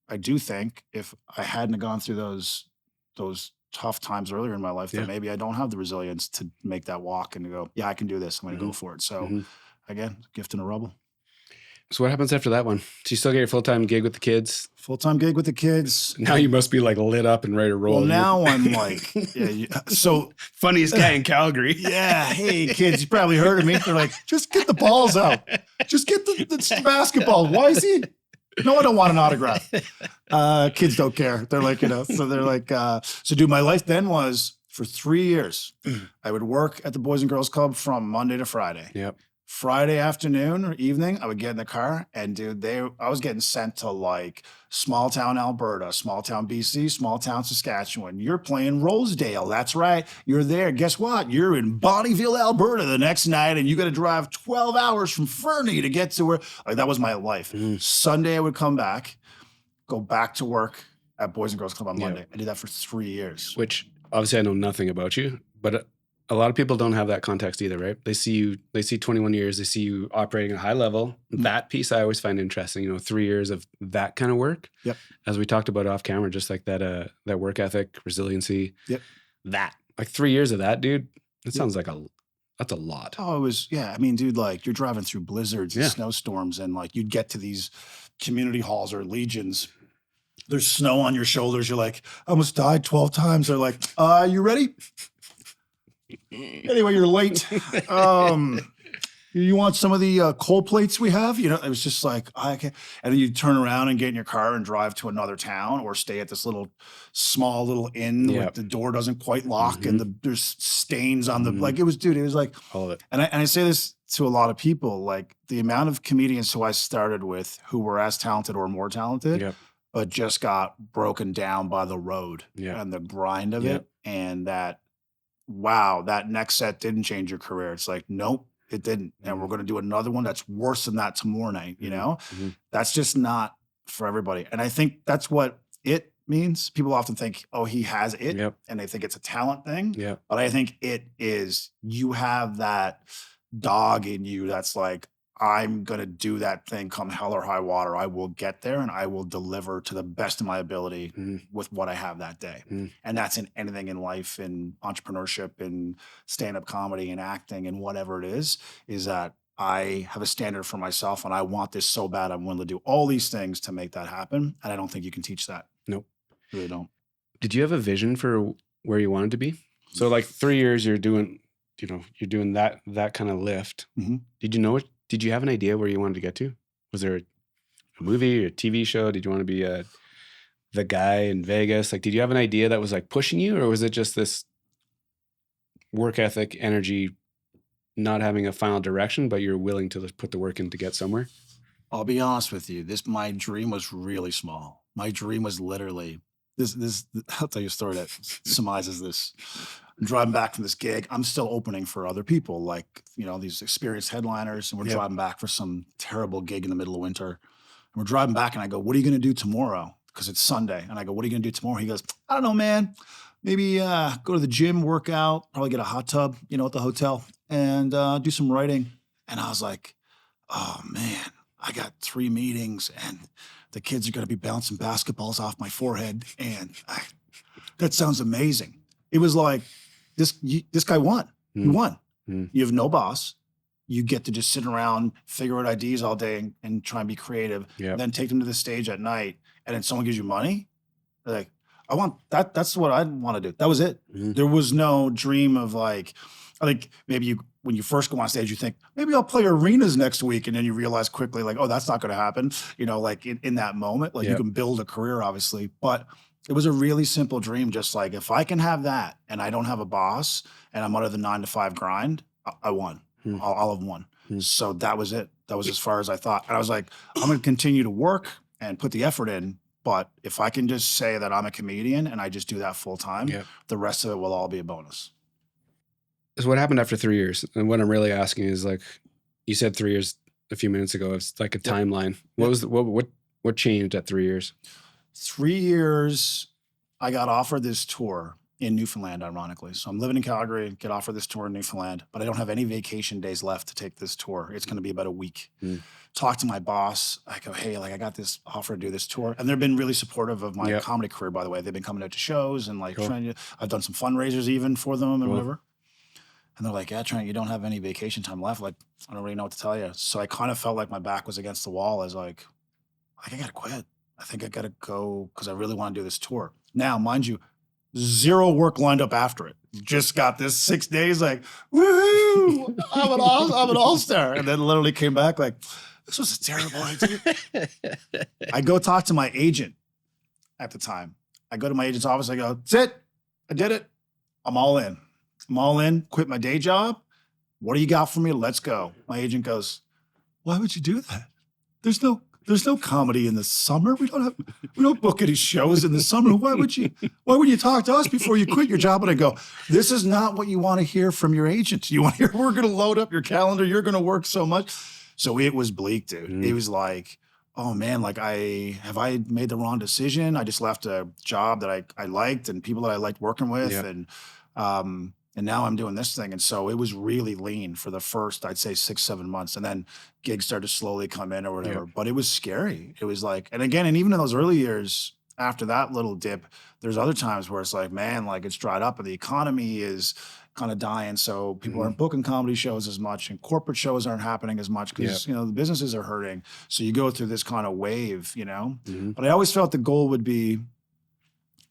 I do think if I hadn't gone through those tough times earlier in my life, that maybe I don't have the resilience to make that walk and to go, yeah, I can do this. I'm going to go for it. So again, gift in a rubble. So what happens after that one? So you still get your full-time gig with the kids? Full-time gig with the kids. Now you must be like lit up and ready to roll. Well, now I'm like, so funniest guy in Calgary. Yeah. Hey, kids, you probably heard of me. They're like, just get the balls out. Just get the basketball. Why is he? No, I don't want an autograph. Kids don't care. They're like, so they're like, so dude, my life then was for 3 years, I would work at the Boys and Girls Club from Monday to Friday. Yep. Friday afternoon or evening, I would get in the car and dude, I was getting sent to like small town Alberta, small town BC, small town Saskatchewan. You're playing Rosedale. That's right. You're there. Guess what? You're in Bonnyville, Alberta the next night, and you got to drive 12 hours from Fernie to get to where, like, that was my life. Sunday, I would come back, go back to work at Boys and Girls Club on Monday. I did that for 3 years. Which obviously I know nothing about you, but a lot of people don't have that context either, right? They see 21 years, they see you operating at a high level. That piece I always find interesting, 3 years of that kind of work. Yep. As we talked about off camera, just like that work ethic, resiliency. Yep. That, like 3 years of that, dude, it sounds like that's a lot. Oh, it was, yeah. I mean, dude, like you're driving through blizzards and snowstorms and like you'd get to these community halls or legions. There's snow on your shoulders. You're like, I almost died 12 times. They're like, you ready? Anyway, you're late. You want some of the cold plates we have? It was just like, I can't. And then you turn around and get in your car and drive to another town or stay at this small little inn where the door doesn't quite lock and there's stains on the, like, it was like, all of it. And I say this to a lot of people, like the amount of comedians who I started with who were as talented or more talented, but just got broken down by the road and the grind of it. And that, wow, that next set didn't change your career. It's like, nope, it didn't. And we're going to do another one that's worse than that tomorrow night. That's just not for everybody. And I think that's what it means. People often think, oh, he has it. And they think it's a talent thing. But I think it is, you have that dog in you that's like, I'm going to do that thing come hell or high water. I will get there and I will deliver to the best of my ability with what I have that day. And that's in anything in life, in entrepreneurship, in stand-up comedy and acting and whatever it is that I have a standard for myself and I want this so bad. I'm willing to do all these things to make that happen. And I don't think you can teach that. Nope. Really don't. Did you have a vision for where you wanted to be? So like 3 years you're doing that kind of lift. Did you have an idea where you wanted to get to? Was there a movie or a TV show? Did you want to be the guy in Vegas? Like, did you have an idea that was like pushing you, or was it just this work ethic, energy, not having a final direction, but you're willing to put the work in to get somewhere? I'll be honest with you. My dream was really small. My dream was literally this. I'll tell you a story that surmises this. I'm driving back from this gig. I'm still opening for other people, like, these experienced headliners. And we're driving back for some terrible gig in the middle of winter. And we're driving back and I go, what are you going to do tomorrow? Because it's Sunday. And I go, what are you going to do tomorrow? He goes, I don't know, man. Maybe go to the gym, work out, probably get a hot tub, at the hotel and do some writing. And I was like, oh, man, I got 3 meetings and the kids are going to be bouncing basketballs off my forehead. And that sounds amazing. It was like, this guy won. He won. You have no boss. You get to just sit around, figure out ideas all day and try and be creative. Then take them to the stage at night. And then someone gives you money. They're like, I want that. That's what I want to do. That was it. There was no dream of like, I think maybe when you first go on stage, you think, maybe I'll play arenas next week. And then you realize quickly like, oh, that's not going to happen. Like in that moment, like you can build a career, obviously. But it was a really simple dream. Just like, if I can have that and I don't have a boss and I'm under the 9-to-5 grind, I won. I'll have won. So that was it. That was as far as I thought. And I was like, I'm going to continue to work and put the effort in. But if I can just say that I'm a comedian and I just do that full time, the rest of it will all be a bonus. So what happened after 3 years? And what I'm really asking is, like, you said 3 years a few minutes ago. It's like a timeline. What was what changed at 3 years? 3 years, I got offered this tour in Newfoundland, ironically. So I'm living in Calgary, get offered this tour in Newfoundland, but I don't have any vacation days left to take this tour. It's going to be about a week. Talk to my boss. I go, hey, like, I got this offer to do this tour. And they've been really supportive of my comedy career, by the way. They've been coming out to shows and like I've done some fundraisers even for them and whatever. And they're like, yeah, Trent, you don't have any vacation time left. Like, I don't really know what to tell you. So I kind of felt like my back was against the wall as like I got to quit. I think I got to go because I really want to do this tour. Now, mind you, 0 work lined up after it. Just got this 6 days like, woohoo, I'm an all-star. And then literally came back like, this was a terrible idea. I go talk to my agent at the time. I go to my agent's office. I go, that's it. I did it. I'm all in. Quit my day job. What do you got for me? Let's go. My agent goes, why would you do that? There's no comedy in the summer. We don't book any shows in the summer. Why would you talk to us before you quit your job? And I go, this is not what you want to hear from your agent. You want to hear, we're going to load up your calendar. You're going to work so much. So it was bleak, dude. It was like, oh man, like I made the wrong decision. I just left a job that I liked and people that I liked working with. And now I'm doing this thing. And so it was really lean for the first, I'd say 6-7 months. And then gigs started to slowly come in or whatever. But it was scary. It was like, and again, and even in those early years, after that little dip, there's other times where it's like, man, like it's dried up and the economy is kind of dying. So people aren't booking comedy shows as much and corporate shows aren't happening as much because, the businesses are hurting. So you go through this kind of wave, But I always felt the goal would be,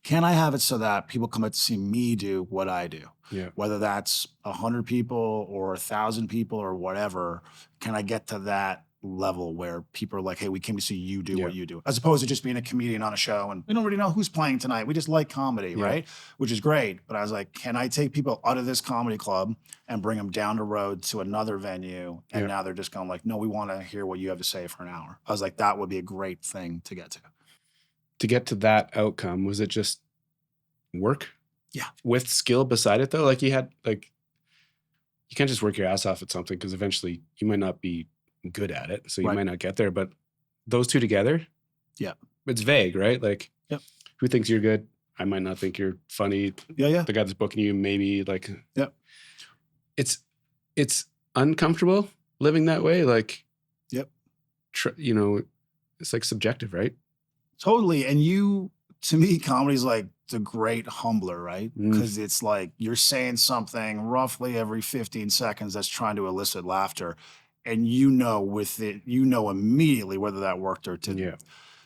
can I have it so that people come out to see me do what I do? Yeah. Whether that's 100 people or 1,000 people or whatever, can I get to that level where people are like, hey, we came to see you do what you do, as opposed to just being a comedian on a show and we don't really know who's playing tonight. We just like comedy, right? Which is great. But I was like, can I take people out of this comedy club and bring them down the road to another venue? And now they're just going like, no, we want to hear what you have to say for an hour. I was like, that would be a great thing to get to. To get to that outcome, was it just work? Yeah. With skill beside it though? Like you can't just work your ass off at something because eventually you might not be good at it. So you might not get there. But those two together, it's vague, right? Like who thinks you're good? I might not think you're funny. Yeah. The guy that's booking you, maybe like it's uncomfortable living that way. Like it's like subjective, right? Totally. And to me, comedy's like the great humbler, right? Because it's like you're saying something roughly every 15 seconds that's trying to elicit laughter. And with it, immediately whether that worked or didn't. Yeah.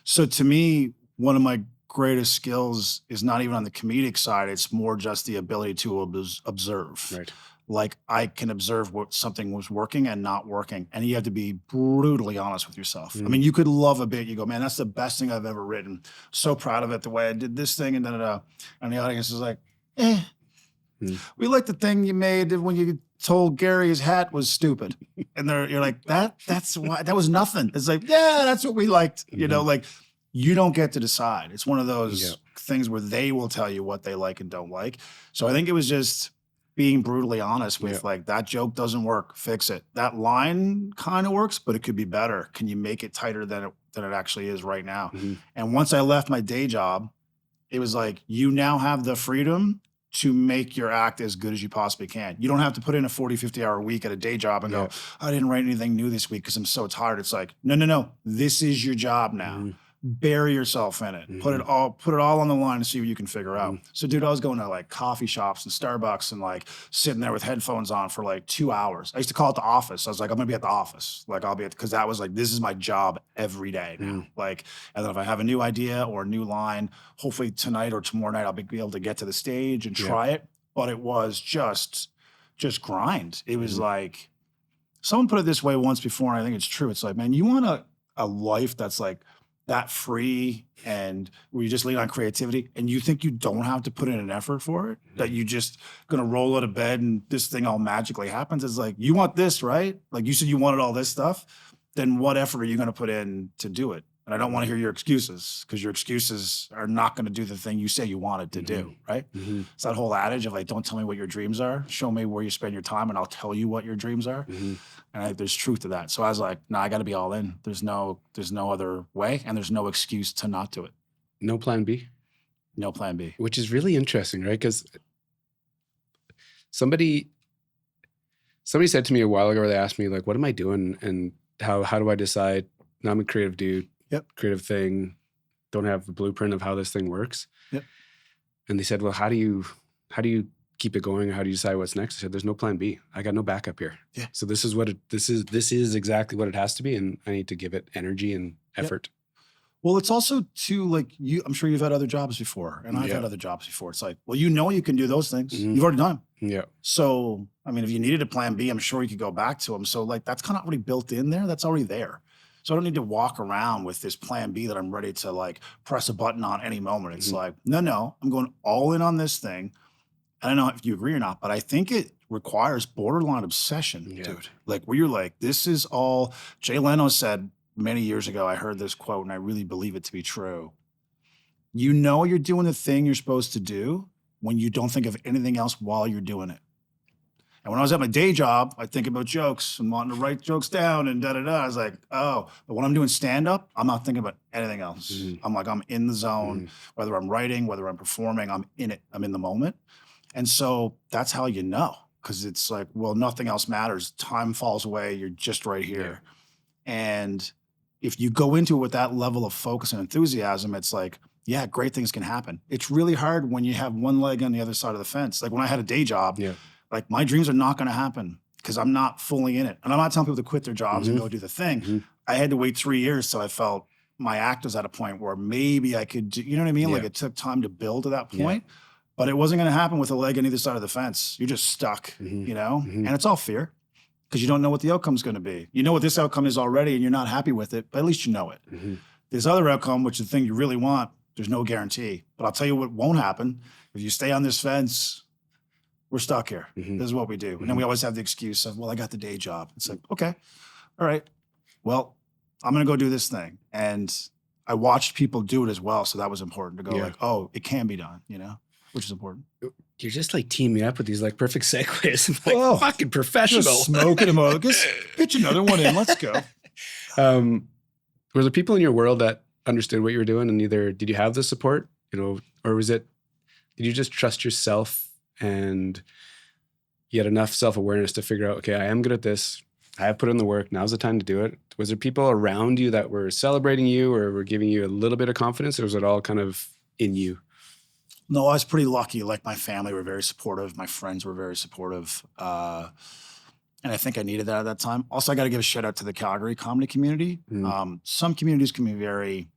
So to me, one of my greatest skills is not even on the comedic side. It's more just the ability to observe. Right. Like I can observe what something was working and not working. And you have to be brutally honest with yourself. I mean, you could love a bit. You go, man, that's the best thing I've ever written. So proud of it, the way I did this thing. And and the audience is like, we like the thing you made when you told Gary his hat was stupid. And you're like, that's why, that was nothing. It's like, yeah, that's what we liked. Like you don't get to decide. It's one of those things where they will tell you what they like and don't like. So I think it was just being brutally honest with like, that joke doesn't work, fix it. That line kind of works, but it could be better. Can you make it tighter than it actually is right now? And once I left my day job, it was like, you now have the freedom to make your act as good as you possibly can. You don't have to put in a 40, 50 hour week at a day job and go, I didn't write anything new this week because I'm so tired. It's like, no. This is your job now. Bury yourself in it. Put it all on the line and see what you can figure out. So dude, I was going to like coffee shops and Starbucks and like sitting there with headphones on for like 2 hours. I used to call it the office. I was like, I'm gonna be at the office. Like because that was like, this is my job every day now. Like, and then if I have a new idea or a new line, hopefully tonight or tomorrow night, I'll be able to get to the stage and try it. But it was just grind. It was like, someone put it this way once before, and I think it's true. It's like, man, you want a life that's like, that free and where you just lean on creativity and you think you don't have to put in an effort for it, that you just gonna roll out of bed and this thing all magically happens. It's like, you want this, right? Like you said you wanted all this stuff, then what effort are you gonna put in to do it? And I don't want to hear your excuses because your excuses are not going to do the thing you say you wanted to do, right? It's that whole adage of like, don't tell me what your dreams are. Show me where you spend your time and I'll tell you what your dreams are. And there's truth to that. So I was like, nah, I got to be all in. There's no other way and there's no excuse to not do it. No plan B? No plan B. Which is really interesting, right? Because somebody said to me a while ago, they asked me like, what am I doing? And how do I decide? Now I'm a creative dude. Creative thing, don't have a blueprint of how this thing works. And they said, well, how do you keep it going? How do you decide what's next? I said, there's no plan B. I got no backup here. So this is exactly what it has to be. And I need to give it energy and effort. Well, it's also too, like I'm sure you've had other jobs before and I've had other jobs before. It's like, well, you can do those things. You've already done them. So, I mean, if you needed a plan B, I'm sure you could go back to them. So like, that's kind of already built in there. That's already there. So I don't need to walk around with this plan B that I'm ready to like press a button on any moment. It's like, no, I'm going all in on this thing. I don't know if you agree or not, but I think it requires borderline obsession, Yeah. dude. Like where you're like, this is all Jay Leno said many years ago. I heard this quote and I really believe it to be true. You know you're doing the thing you're supposed to do when you don't think of anything else while you're doing it. And when I was at my day job, I think about jokes and wanting to write jokes down and da-da-da. I was like, oh, but when I'm doing stand-up, I'm not thinking about anything else. I'm like, I'm in the zone, whether I'm writing, whether I'm performing, I'm in it. I'm in the moment. And so that's how you know, because it's like, well, nothing else matters. Time falls away. You're just right here. Yeah. And if you go into it with that level of focus and enthusiasm, it's like, yeah, great things can happen. It's really hard when you have one leg on the other side of the fence. Like when I had a day job, like my dreams are not going to happen because I'm not fully in it. And I'm not telling people to quit their jobs and go do the thing. I had to wait 3 years till I felt my act was at a point where maybe I could do, you know what I mean? Like it took time to build to that point, but it wasn't going to happen with a leg on either side of the fence. You're just stuck, you know? And it's all fear because you don't know what the outcome's going to be. You know what this outcome is already and you're not happy with it, but at least you know it. This other outcome, which is the thing you really want, there's no guarantee. But I'll tell you what won't happen. If you stay on this fence, we're stuck here. This is what we do. And then we always have the excuse of, well, I got the day job. It's like, okay, all right. Well, I'm going to go do this thing. And I watched people do it as well. So that was important to go like, oh, it can be done, you know, which is important. You're just like teaming up with these like perfect segues. Like fucking professional. Just smoking them out. Pitch another one in. Let's go. Were there people in your world that understood what you were doing and either did you have the support, you know, or was it, did you just trust yourself and you had enough self-awareness to figure out, okay, I am good at this. I have put in the work. Now's the time to do it. Was there people around you that were celebrating you or were giving you a little bit of confidence or was it all kind of in you? No, I was pretty lucky. Like my family were very supportive. My friends were very supportive. And I think I needed that at that time. Also, I got to give a shout out to the Calgary comedy community. Some communities can be very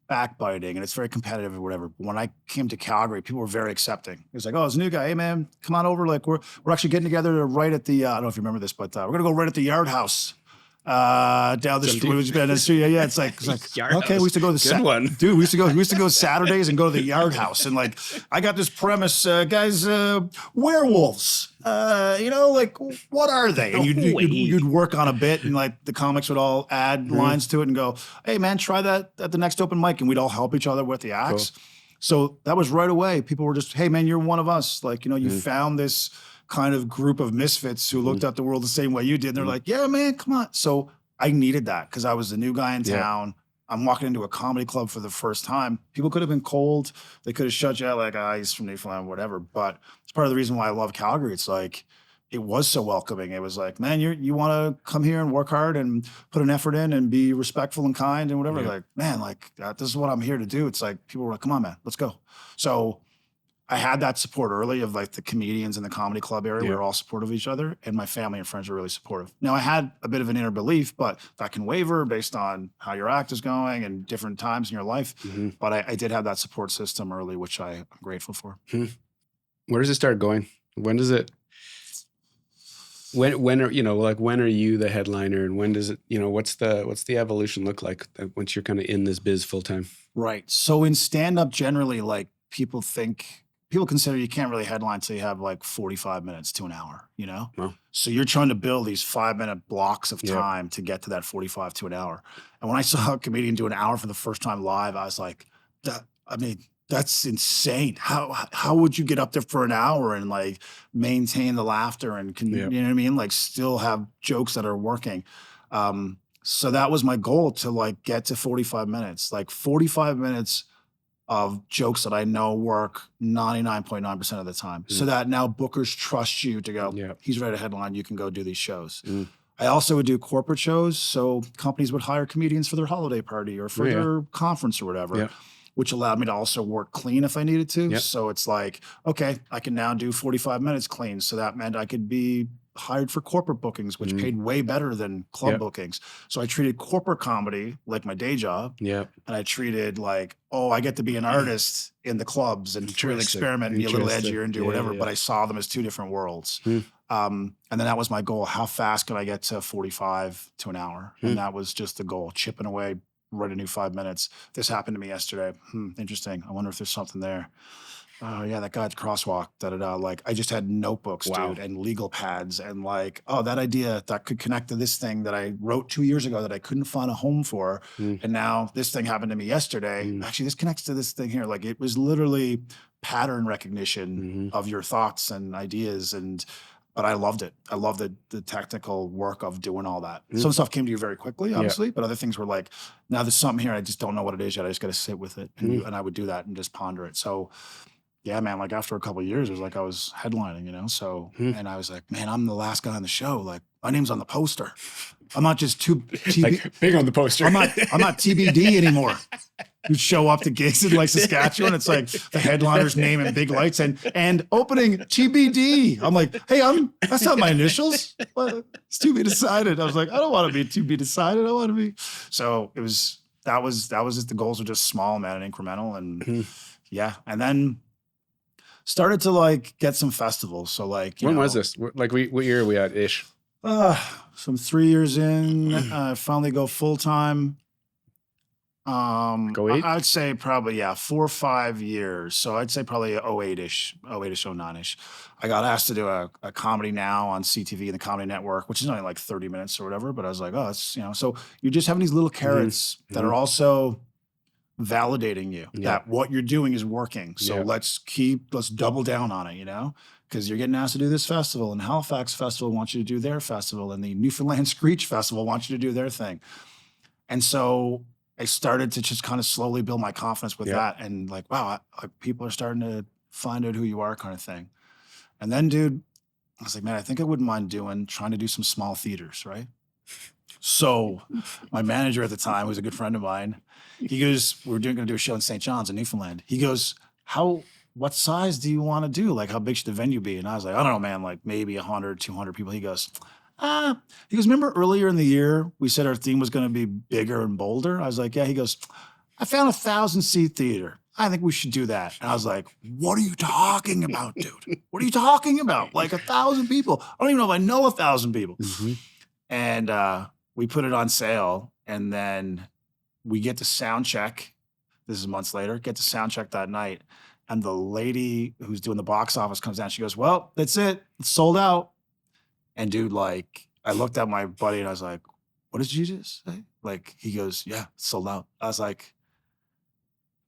backbiting and it's very competitive or whatever. But when I came to Calgary, people were very accepting. It was like, oh, it's a new guy. Hey, man, come on over. Like we're actually getting together right at the, I don't know if you remember this, but we're going to go right at the Yard House. Down the street. Yeah, it's like okay, we used to go to the dude. We used to go Saturdays and go to the Yard House, and like I got this premise, guys, werewolves. You know, like what are they? And you'd work on a bit, and like the comics would all add lines to it and go, hey man, try that at the next open mic, and we'd all help each other with the acts. Cool. So that was right away. People were just, hey man, you're one of us. Like you know, you found this kind of group of misfits who looked at the world the same way you did. And they're like, yeah, man, come on. So I needed that because I was the new guy in town. I'm walking into a comedy club for the first time. People could have been cold. They could have shut you out like, he's from Newfoundland, whatever. But it's part of the reason why I love Calgary. It's like, it was so welcoming. It was like, man, you want to come here and work hard and put an effort in and be respectful and kind and whatever. Like, man, like this is what I'm here to do. It's like, people were like, come on, man, let's go. So I had that support early of like the comedians in the comedy club area. We were all supportive of each other and my family and friends were really supportive. Now I had a bit of an inner belief, but that can waver based on how your act is going and different times in your life. But I did have that support system early, which I'm grateful for. Where does it start going? When does it, when are, you know, like when are you the headliner and when does it, you know, what's the evolution look like once you're kind of in this biz full time? Right. So in stand-up generally, like people consider you can't really headline till you have like 45 minutes to an hour, you know? Wow. So you're trying to build these 5-minute blocks of time to get to that 45 to an hour. And when I saw a comedian do an hour for the first time live, I was like, that's insane. How would you get up there for an hour and like maintain the laughter and you know what I mean? Like still have jokes that are working. So that was my goal to like get to 45 minutes, like 45 minutes of jokes that I know work 99.9% of the time. So that now bookers trust you to go, he's ready to headline, you can go do these shows. I also would do corporate shows. So companies would hire comedians for their holiday party or for their conference or whatever, which allowed me to also work clean if I needed to. So it's like, okay, I can now do 45 minutes clean. So that meant I could be hired for corporate bookings, which paid way better than club bookings. So I treated corporate comedy like my day job. And I treated like, I get to be an artist in the clubs and really experiment and be a little edgier and do whatever. But I saw them as two different worlds. And then that was my goal. How fast can I get to 45 to an hour? And that was just the goal, chipping away, write a new 5 minutes. This happened to me yesterday. Interesting. I wonder if there's something there. Oh yeah, that guy at the crosswalk. Da da da. Like I just had notebooks, Wow. dude, and legal pads, and like, oh, that idea that could connect to this thing that I wrote 2 years ago that I couldn't find a home for, Mm, and now this thing happened to me yesterday. mm, Actually, this connects to this thing here. Like it was literally pattern recognition mhm. of your thoughts and ideas, and but I loved it. I loved the technical work of doing all that. Mm. Some stuff came to you very quickly, Yeah. obviously, but other things were like, now there's something here. I just don't know what it is yet. I just got to sit with it, and Mm. you and I would do that and just ponder it. So yeah, man, like after a couple of years, it was like I was headlining, you know? So, Hmm. and I was like, man, I'm the last guy on the show. Like my name's on the poster. I'm not just TV. Like big on the poster. I'm not TBD anymore. You show up to gigs in like Saskatchewan, it's like the headliner's name in big lights and opening TBD. I'm like, hey, that's not my initials. What? It's to be decided. I was like, I don't want to be to be decided. I want to be. So that was just, the goals were just small, man, and incremental. And Mhm. yeah. And then started to like get some festivals. So like, When was this? Like what year are we at ish? So I'm 3 years in, finally go full time. Go eight? I'd say probably, 4 or 5 years. So I'd say probably 08-ish, 09-ish. I got asked to do a comedy now on CTV and the Comedy Network, which is only like 30 minutes or whatever. But I was like, oh, it's, so you're just having these little carrots that are also validating you that what you're doing is working. So let's double down on it, because you're getting asked to do this festival, and Halifax Festival wants you to do their festival, and the Newfoundland Screech Festival wants you to do their thing. And so I started to just kind of slowly build my confidence with that, and like, wow, people are starting to find out who you are, kind of thing. And then, dude, I was like, man, I think I wouldn't mind trying to do some small theaters, right? So my manager at the time, who was a good friend of mine, he goes, we're going to do a show in St. John's in Newfoundland. He goes, what size do you want to do? Like, how big should the venue be? And I was like, I don't know, man, like maybe 100, 200 people. He goes, remember earlier in the year, we said our theme was going to be bigger and bolder? I was like, yeah. He goes, I found a 1,000-seat theater. I think we should do that. And I was like, what are you talking about, dude? What are you talking about? Like 1,000 people? I don't even know if I know 1,000 people. Mm-hmm. And we put it on sale, and then we get to sound check. This is months later. Get to sound check that night, and the lady who's doing the box office comes down. She goes, well, that's it. It's sold out. And dude, like, I looked at my buddy and I was like, what did you just say? Like, he goes, yeah, it's sold out. I was like,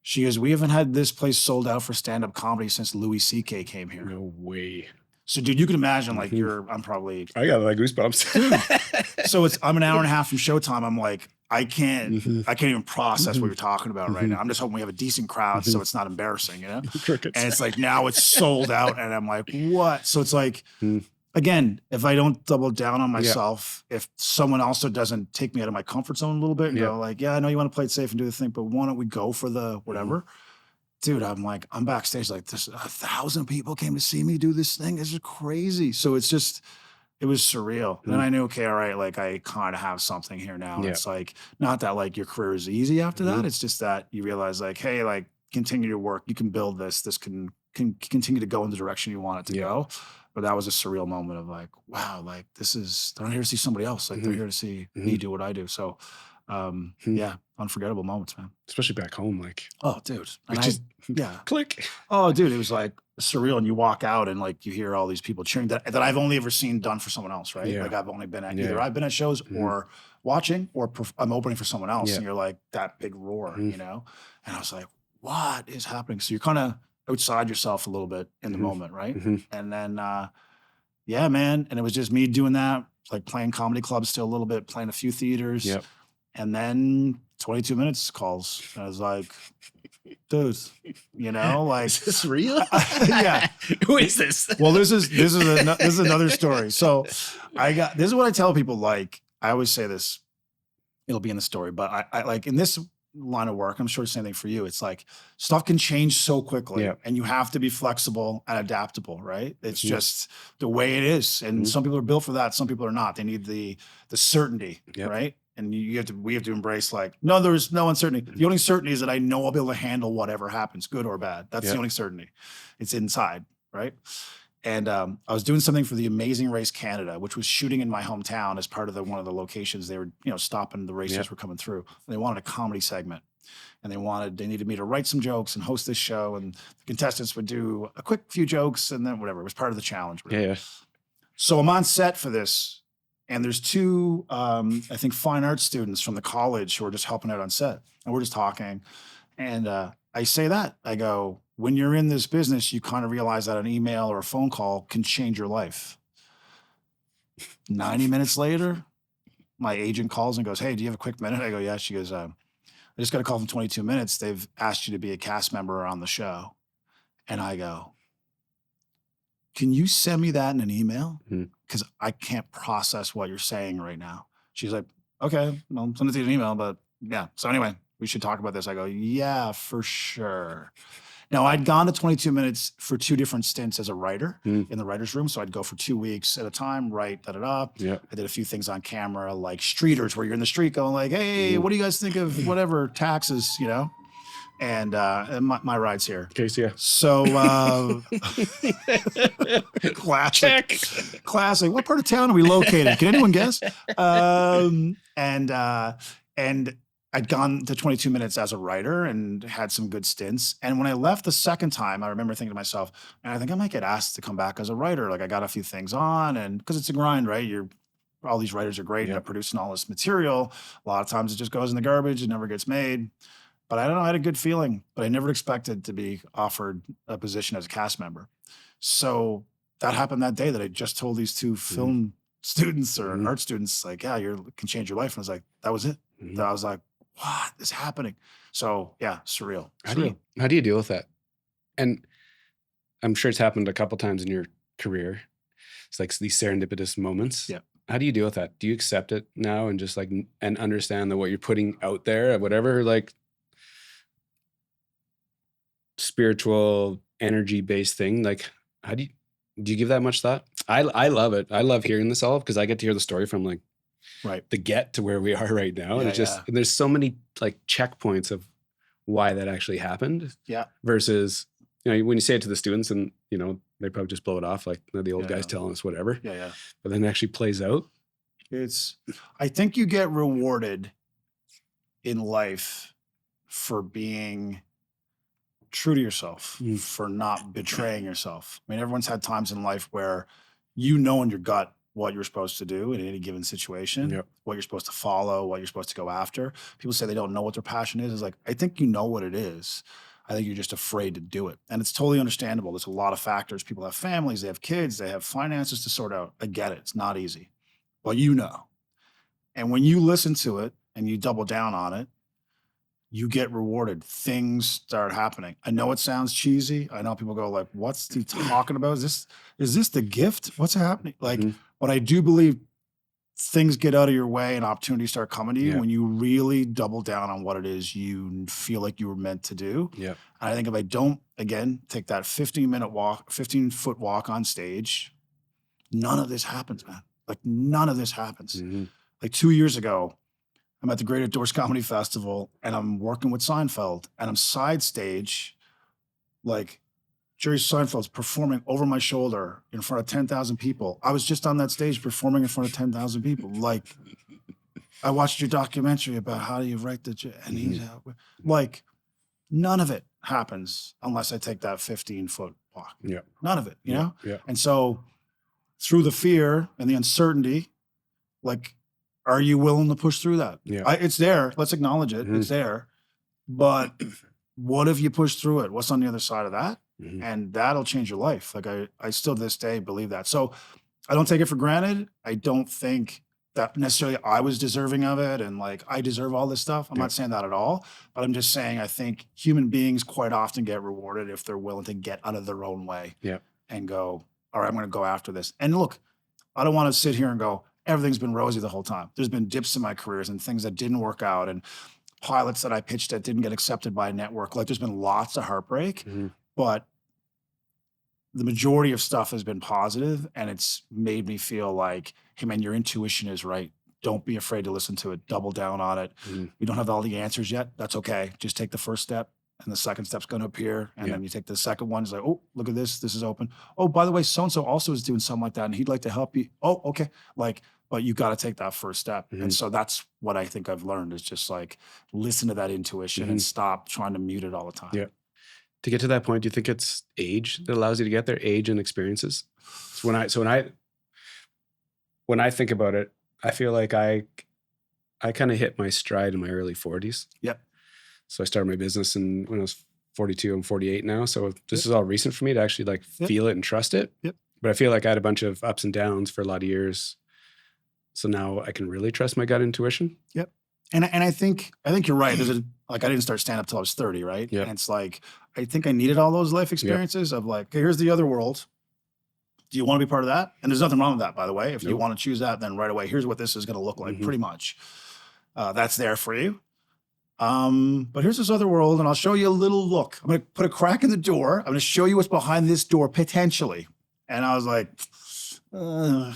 she goes, we haven't had this place sold out for stand-up comedy since Louis C.K. came here. No way. So, dude, you can imagine, like, I'm probably... I got like goosebumps. So I'm an hour and a half from showtime. I'm like, I can't even process what you're talking about right now. I'm just hoping we have a decent crowd so it's not embarrassing, Crickets. And it's like, now it's sold out, and I'm like, what? So it's like... Again, if I don't double down on myself, if someone also doesn't take me out of my comfort zone a little bit and go like, yeah, I know you want to play it safe and do the thing, but why don't we go for the whatever? Dude, I'm backstage like, this 1,000 people came to see me do this thing. This is crazy. So it was surreal. And then I knew, okay, all right, like I kind of have something here now. It's like, not that like your career is easy after that. It's just that you realize like, hey, like continue your work. You can build this. This can continue to go in the direction you want it to go. But that was a surreal moment of like, wow, like they're not here to see somebody else. Like they're here to see me do what I do. So unforgettable moments, man. Especially back home, like. Oh, dude. Click. Oh, dude, it was like surreal. And you walk out and like you hear all these people cheering that I've only ever seen done for someone else, right? Yeah. Like I've only been at either I've been at shows or watching or I'm opening for someone else. And you're like that big roar, And I was like, what is happening? So you're kind of outside yourself a little bit in the moment, right? And then, man. And it was just me doing that, like playing comedy clubs still a little bit, playing a few theaters. And then 22 Minutes calls. And I was like, dude, like. Is this real? Yeah. Who is this? Well, this is another story. So this is what I tell people. Like, I always say this, it'll be in the story, but I like in this line of work, I'm sure it's the same thing for you. It's like stuff can change so quickly and you have to be flexible and adaptable, right? It's just the way it is. And some people are built for that. Some people are not. They need the certainty, right? And we have to embrace like, no, there's no uncertainty. The only certainty is that I know I'll be able to handle whatever happens, good or bad. That's the only certainty. It's inside, right? And I was doing something for the Amazing Race Canada, which was shooting in my hometown as part of one of the locations. They were, stopping the races were coming through. And they wanted a comedy segment. And they needed me to write some jokes and host this show. And the contestants would do a quick few jokes and then whatever. It was part of the challenge. Really. Yeah. So I'm on set for this. And there's two, I think, fine arts students from the college who are just helping out on set. And we're just talking. And I say that. I go, when you're in this business, you kind of realize that an email or a phone call can change your life. 90 minutes later, my agent calls and goes, hey, do you have a quick minute? I go, yeah. She goes, I just got a call from 22 Minutes. They've asked you to be a cast member on the show. And I go, can you send me that in an email? Because I can't process what you're saying right now. She's like, okay, well, send it to you in an email. But yeah. So anyway, we should talk about this. I go, yeah, for sure. Now, I'd gone to 22 Minutes for 2 different stints as a writer in the writer's room. So I'd go for 2 weeks at a time, write, da-da-da. Yeah. I did a few things on camera, like streeters, where you're in the street going like, hey, what do you guys think of whatever taxes, you know? And my ride's here. Okay, so yeah. So classic. Classic. What part of town are we located? Can anyone guess? And I'd gone to 22 Minutes as a writer and had some good stints. And when I left the second time, I remember thinking to myself, and I think I might get asked to come back as a writer. Like I got a few things on, and because it's a grind, right? All these writers are great at producing all this material. A lot of times it just goes in the garbage. It never gets made. But I don't know, I had a good feeling, but I never expected to be offered a position as a cast member. So that happened that day that I just told these 2 film students or art students, like, yeah, you can change your life. And I was like, that was it. I was like, what is happening? So yeah, surreal. How do you deal with that? And I'm sure it's happened a couple times in your career. It's like these serendipitous moments. Yeah. How do you deal with that? Do you accept it now and just like, and understand that what you're putting out there, whatever, like spiritual energy based thing, like how do you give that much thought? I love it. I love hearing this all because I get to hear the story from like the get to where we are right now. And it's just, and there's so many like checkpoints of why that actually happened. Yeah. Versus, when you say it to the students and, they probably just blow it off. Like the old guy's telling us whatever. Yeah. But then it actually plays out. I think you get rewarded in life for being true to yourself, for not betraying yourself. I mean, everyone's had times in life where in your gut what you're supposed to do in any given situation, what you're supposed to follow, what you're supposed to go after. People say they don't know what their passion is. It's like, I think you know what it is. I think you're just afraid to do it. And it's totally understandable. There's a lot of factors. People have families, they have kids, they have finances to sort out. I get it. It's not easy. But you know. And when you listen to it and you double down on it, you get rewarded. Things start happening. I know it sounds cheesy. I know people go like, what's he talking about? Is this the gift? What's happening? Like, but I do believe things get out of your way and opportunities start coming to you when you really double down on what it is you feel like you were meant to do. Yeah. And I think if I don't, again, take that 15-foot walk on stage, none of this happens, man. Like none of this happens. Like 2 years ago, I'm at the Great Outdoors Comedy Festival and I'm working with Seinfeld and I'm side stage, like Jerry Seinfeld's performing over my shoulder in front of 10,000 people. I was just on that stage performing in front of 10,000 people. Like, I watched your documentary about how do you write and he's like, none of it happens unless I take that 15-foot walk. Yeah. None of it, you know? Yeah. And so through the fear and the uncertainty, like, are you willing to push through that? Yeah. It's there. Let's acknowledge it. It's there. But what if you push through it? What's on the other side of that? And that'll change your life. Like I still to this day believe that. So I don't take it for granted. I don't think that necessarily I was deserving of it and like I deserve all this stuff. I'm not saying that at all. But I'm just saying I think human beings quite often get rewarded if they're willing to get out of their own way and go, all right, I'm going to go after this. And look, I don't want to sit here and go, everything's been rosy the whole time. There's been dips in my careers and things that didn't work out and pilots that I pitched that didn't get accepted by a network. Like there's been lots of heartbreak, but the majority of stuff has been positive and it's made me feel like, hey man, your intuition is right. Don't be afraid to listen to it. Double down on it. You don't have all the answers yet. That's okay. Just take the first step. And the second step's going to appear. And then you take the second one. It's like, oh, look at this. This is open. Oh, by the way, so-and-so also is doing something like that. And he'd like to help you. Oh, okay. Like but you got to take that first step. Mhm. And so that's what I think I've learned is just like listen to that intuition and stop trying to mute it all the time. Yeah. To get to that point, do you think it's age that allows you to get there? Age and experiences? So when I think about it, I feel like I kind of hit my stride in my early 40s. Yep. So I started my business when I was 42. I'm 48 now. So this is all recent for me to actually like feel it and trust it. Yep. But I feel like I had a bunch of ups and downs for a lot of years. So now I can really trust my gut intuition. Yep. And I think you're right. I didn't start stand up till I was 30, right? Yep. And it's like I think I needed all those life experiences of like, okay, here's the other world. Do you want to be part of that? And there's nothing wrong with that, by the way. If you want to choose that, then right away, here's what this is going to look like, pretty much. That's there for you. But here's this other world, and I'll show you a little look. I'm going to put a crack in the door. I'm going to show you what's behind this door, potentially. And I was like, I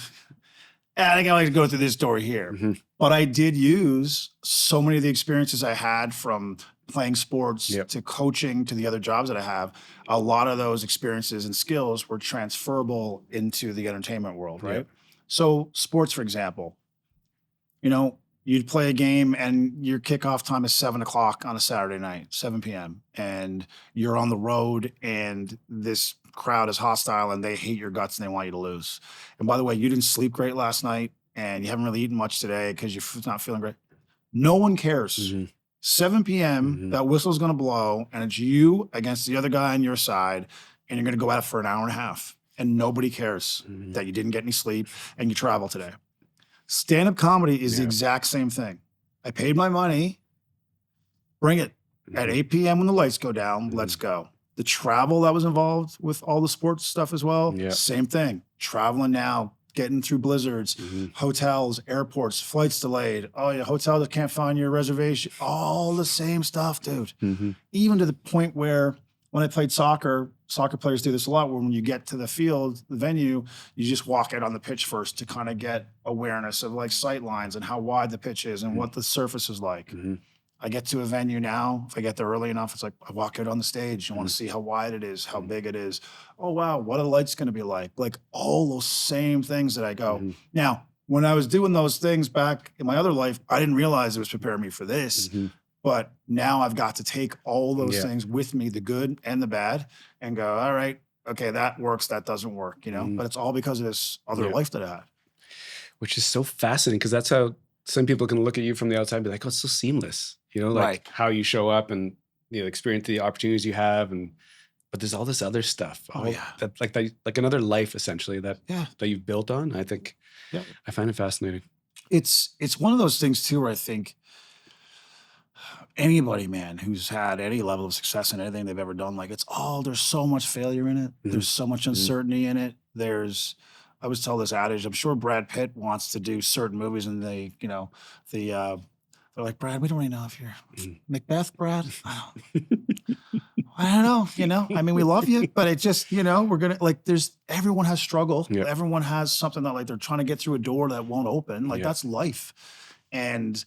think I like to go through this door here. But I did use so many of the experiences I had from playing sports to coaching to the other jobs that I have. A lot of those experiences and skills were transferable into the entertainment world, right? Yep. So sports, for example, you'd play a game and your kickoff time is 7 o'clock on a Saturday night, 7 p.m. And you're on the road and this crowd is hostile and they hate your guts and they want you to lose. And by the way, you didn't sleep great last night and you haven't really eaten much today because you're not feeling great. No one cares. 7 p.m., that whistle's going to blow and it's you against the other guy on your side and you're going to go at it for an hour and a half. And nobody cares that you didn't get any sleep and you travel today. Stand-up comedy is the exact same thing. I paid my money. Bring it. At 8 p.m. when the lights go down, let's go. The travel that was involved with all the sports stuff as well, same thing. Traveling now, getting through blizzards, hotels, airports, flights delayed. Oh, yeah, hotel that can't find your reservation. All the same stuff, dude. Even to the point where when I played soccer players do this a lot, where when you get to the field, the venue, you just walk out on the pitch first to kind of get awareness of like sight lines and how wide the pitch is and what the surface is like. I get to a venue now, if I get there early enough, it's like I walk out on the stage. You want to see how wide it is, how big it is. Oh, wow, what are the lights going to be like? Like all those same things that I go. Now, when I was doing those things back in my other life, I didn't realize it was preparing me for this. But now I've got to take all those things with me, the good and the bad, and go, all right, okay, that works, that doesn't work, But it's all because of this other life that I had. Which is so fascinating because that's how some people can look at you from the outside and be like, oh, it's so seamless, like how you show up and experience the opportunities you have, but there's all this other stuff, like another life essentially that you've built on. I think I find it fascinating. It's one of those things too where I think anybody, man, who's had any level of success in anything they've ever done, like there's so much failure in it. There's so much uncertainty in it. I was told this adage, I'm sure Brad Pitt wants to do certain movies and they're like, Brad, we don't really know if you're Macbeth, Brad. I don't know, I mean, we love you, but it just, we're going to everyone has struggle. Everyone has something that like they're trying to get through a door that won't open. Like that's life. And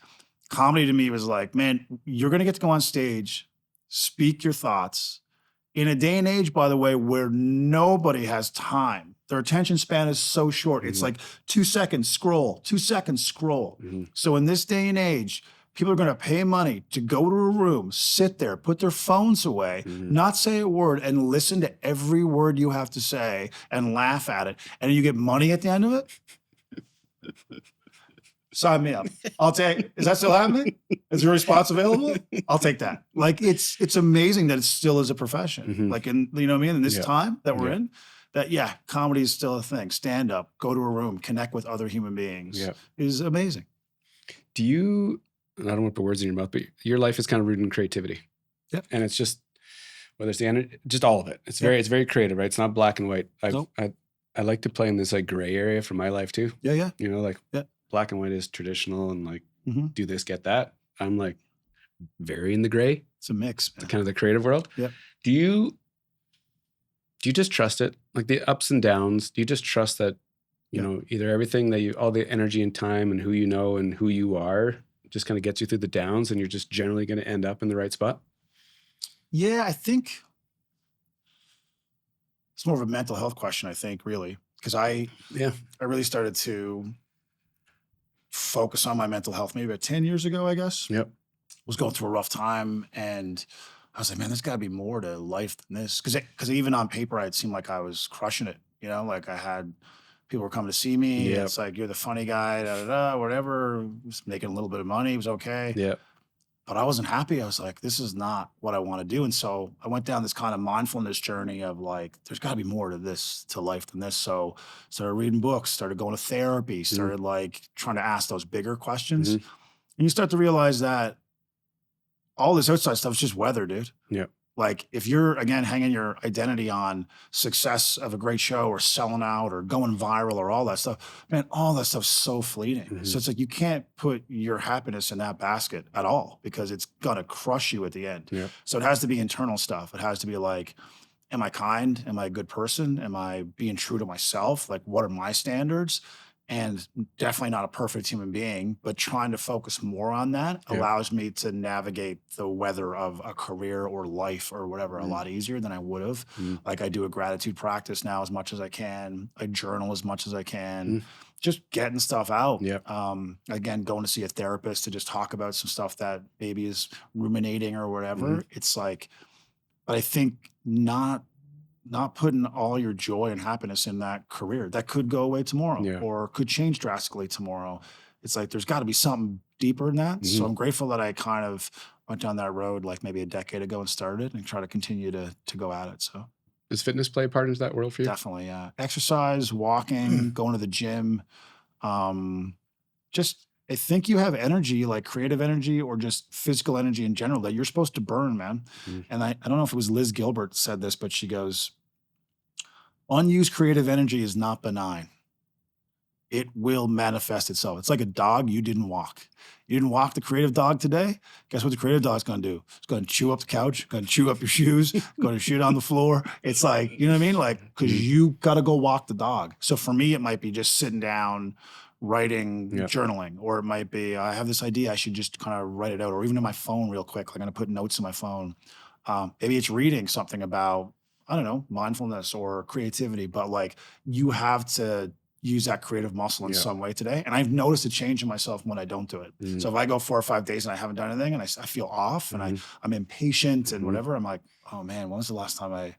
comedy to me was like, man, you're going to get to go on stage, speak your thoughts in a day and age, by the way, where nobody has time. Their attention span is so short. It's like 2 seconds, scroll, 2 seconds, scroll. So in this day and age, people are going to pay money to go to a room, sit there, put their phones away, not say a word, and listen to every word you have to say and laugh at it. And you get money at the end of it? Sign me up. I'll take. Is that still happening? Is your response available? I'll take that. Like it's amazing that it still is a profession. Like in what I mean, in this time that we're in, that comedy is still a thing. Stand up, go to a room, connect with other human beings is amazing. Do you? And I don't want to put words in your mouth, but your life is kind of rooted in creativity. And it's just whether it's the energy, just all of it. It's very creative, right? It's not black and white. I like to play in this like gray area for my life too. Black and white is traditional and like do this, get that. I'm like very in the gray. It's a mix. It's kind of the creative world. Do you just trust it? Like the ups and downs, do you just trust that, either everything that all the energy and time and who you know and who you are just kind of gets you through the downs and you're just generally going to end up in the right spot? Yeah, I think it's more of a mental health question, I think, really. Because I really started to focus on my mental health maybe about 10 years ago, I guess. Yep. Was going through a rough time, and I was like, man, there's got to be more to life than this. Because even on paper, it seemed like I was crushing it. Like I had people were coming to see me. Yep. It's like, you're the funny guy, da da da, whatever. Was making a little bit of money. It was okay. Yep. But I wasn't happy. I was like, this is not what I want to do. And so I went down this kind of mindfulness journey of like, there's got to be more to this, to life than this. So started reading books, started going to therapy, started like trying to ask those bigger questions. And you start to realize that all this outside stuff is just weather, dude. Yeah. Like if you're, again, hanging your identity on success of a great show or selling out or going viral or all that stuff, man, all that stuff's so fleeting. So it's like you can't put your happiness in that basket at all because it's going to crush you at the end. Yeah. So it has to be internal stuff. It has to be like, am I kind? Am I a good person? Am I being true to myself? Like, what are my standards? And definitely not a perfect human being, but trying to focus more on that allows me to navigate the weather of a career or life or whatever a lot easier than I would have. Like I do a gratitude practice now as much as I can. I journal as much as I can. Just getting stuff out. Again, going to see a therapist to just talk about some stuff that maybe is ruminating or whatever. It's like, but I think not putting all your joy and happiness in that career that could go away tomorrow or could change drastically tomorrow. It's like, there's got to be something deeper than that. So I'm grateful that I kind of went down that road like maybe a decade ago and started and try to continue to go at it. So does fitness play a part into that world for you? Definitely. Yeah. Exercise, walking, going to the gym. Just, I think you have energy, like creative energy or just physical energy in general that you're supposed to burn, man. And I don't know if it was Liz Gilbert said this, but she goes, unused creative energy is not benign. It will manifest itself. It's like a dog you didn't walk. You didn't walk the creative dog today. Guess what the creative dog's going to do? It's going to chew up the couch, going to chew up your shoes, going to shit on the floor. It's like, you know what I mean? Like, because you got to go walk the dog. So for me, it might be just sitting down, writing, journaling, or it might be, I have this idea, I should just kind of write it out, or even in my phone real quick. Like I'm going to put notes in my phone. Maybe it's reading something about, I don't know, mindfulness or creativity, but like you have to use that creative muscle in some way today. And I've noticed a change in myself when I don't do it. So if I go 4 or 5 days and I haven't done anything and I feel off and I'm impatient and whatever, I'm like, oh man, when was the last time I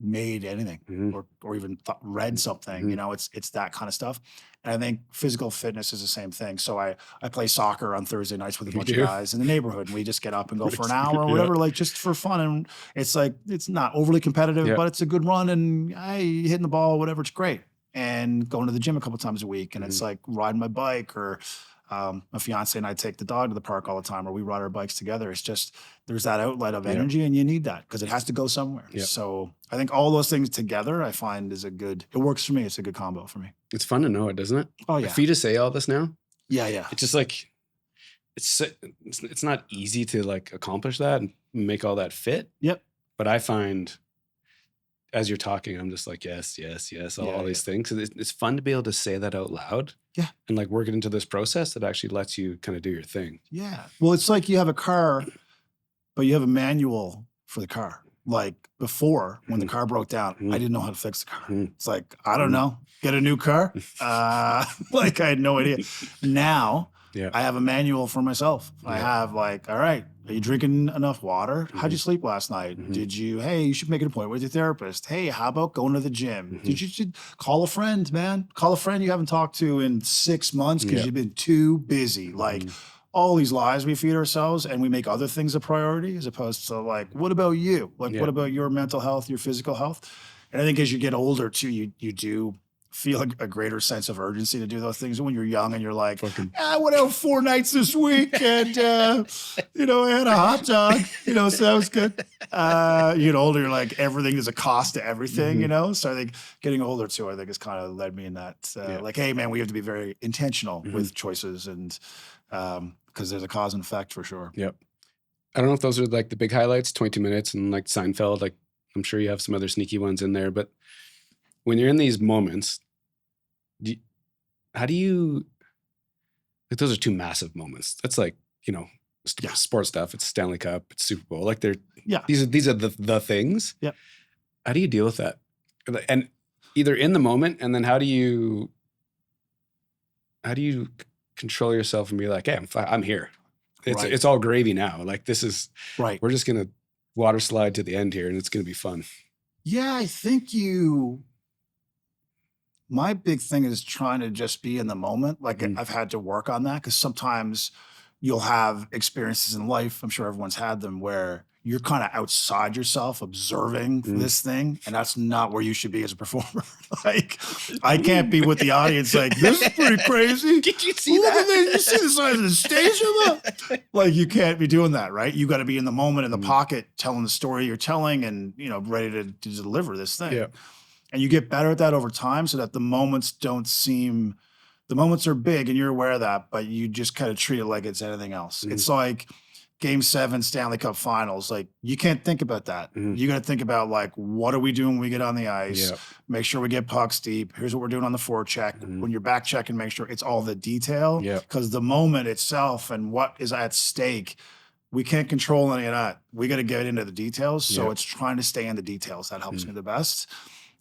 made anything or even read something? You know, it's that kind of stuff. And I think physical fitness is the same thing. So I play soccer on Thursday nights with a bunch of guys in the neighborhood, and we just get up and go for an hour or whatever, like just for fun. And it's like, it's not overly competitive, but it's a good run, and hitting the ball, whatever, it's great. And going to the gym a couple times a week, and it's like riding my bike, or my fiance and I take the dog to the park all the time, or we ride our bikes together. It's just, there's that outlet of energy, and you need that because it has to go somewhere. So I think all those things together, I find it works for me. It's a good combo for me. It's fun to know it, doesn't it? Oh yeah. Like for you to say all this now. Yeah. It's just like, it's not easy to like accomplish that and make all that fit. Yep. But I find as you're talking, I'm just like, yes, all these things. It's fun to be able to say that out loud. Yeah. And like work it into this process that actually lets you kind of do your thing. Yeah. Well, it's like you have a car, but you have a manual for the car. Like before, when the car broke down, I didn't know how to fix the car. It's like, I don't know, get a new car. Like I had no idea. Now I have a manual for myself. I have like, all right, are you drinking enough water? How'd you sleep last night? Did you, hey, you should make an appointment with your therapist. Hey, how about going to the gym? You should call a friend, man. Call a friend you haven't talked to in 6 months because you've been too busy. Like all these lies we feed ourselves, and we make other things a priority as opposed to like, what about you? Like, what about your mental health, your physical health? And I think as you get older too, you do feel a greater sense of urgency to do those things. When you're young and you're like, I went out 4 nights this week and, I had a hot dog, so that was good. You get older, you're like, everything, there's a cost to everything, So I think getting older too, I think has kind of led me in that, like, hey man, we have to be very intentional with choices, and because there's a cause and effect for sure. Yep. I don't know if those are like the big highlights, 22 minutes and like Seinfeld, like I'm sure you have some other sneaky ones in there, but when you're in these moments, how do you, like those are 2 massive moments. That's like, sports stuff. It's Stanley Cup, it's Super Bowl. Like these are the things. Yeah. How do you deal with that? And either in the moment, and then how do you control yourself and be like, hey, I'm here. Right. It's all gravy now. Like this is, Right. we're just going to water slide to the end here and it's going to be fun. Yeah, I think my big thing is trying to just be in the moment. Like I've had to work on that because sometimes you'll have experiences in life, I'm sure everyone's had them, where you're kind of outside yourself observing this thing, and that's not where you should be as a performer. Like, I can't be with the audience like, this is pretty crazy. Did you see Look that? at this. You see the size of the stage? Like, you can't be doing that, right? You got to be in the moment, in the pocket, telling the story you're telling and, ready to deliver this thing. Yeah. And you get better at that over time so that the moments the moments are big and you're aware of that, but you just kind of treat it like it's anything else. It's like Game 7 Stanley Cup Finals. Like, you can't think about that. You got to think about, like, what are we doing when we get on the ice? Yep. Make sure we get pucks deep. Here's what we're doing on the forecheck. When you're back checking, make sure it's all the detail. Because the moment itself and what is at stake, we can't control any of that. We got to get into the details. So it's trying to stay in the details. That helps me the best.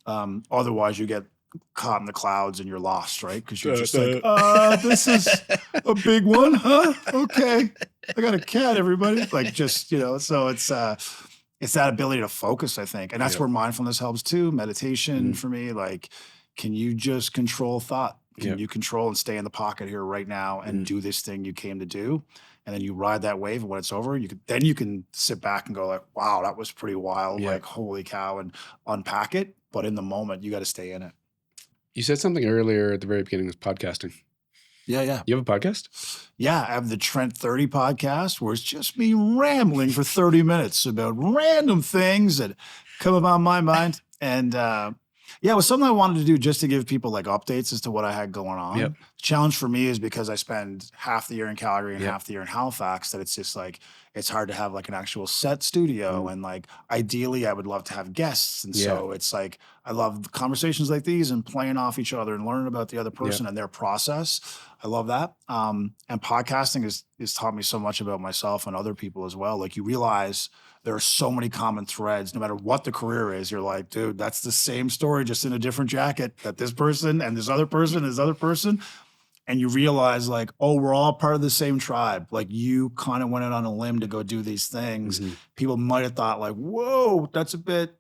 Otherwise, you get caught in the clouds and you're lost, right? Because you're just like, this is a big one, huh? Okay, I got a cat, everybody. Like, just, so it's that ability to focus, I think, and that's where mindfulness helps too. Meditation for me, like, can you just control thought? Can you control and stay in the pocket here right now and do this thing you came to do? And then you ride that wave, and when it's over, you can sit back and go like, wow, that was pretty wild. Like, holy cow, and unpack it. But in the moment, you got to stay in it. You said something earlier at the very beginning was podcasting. Yeah. You have a podcast? Yeah, I have the Trent 30 podcast where it's just me rambling for 30 minutes about random things that come about my mind. And it was something I wanted to do just to give people like updates as to what I had going on. The challenge for me is because I spend half the year in Calgary and half the year in Halifax, that it's just like, it's hard to have like an actual set studio. And like, ideally I would love to have guests. And so it's like, I love conversations like these and playing off each other and learning about the other person and their process. I love that. And podcasting has taught me so much about myself and other people as well. Like, you realize there are so many common threads, no matter what the career is. You're like, dude, that's the same story, just in a different jacket, that this person and this other person and this other person. And you realize, like, oh, we're all part of the same tribe. Like, you kind of went out on a limb to go do these things. People might have thought like, whoa, that's a bit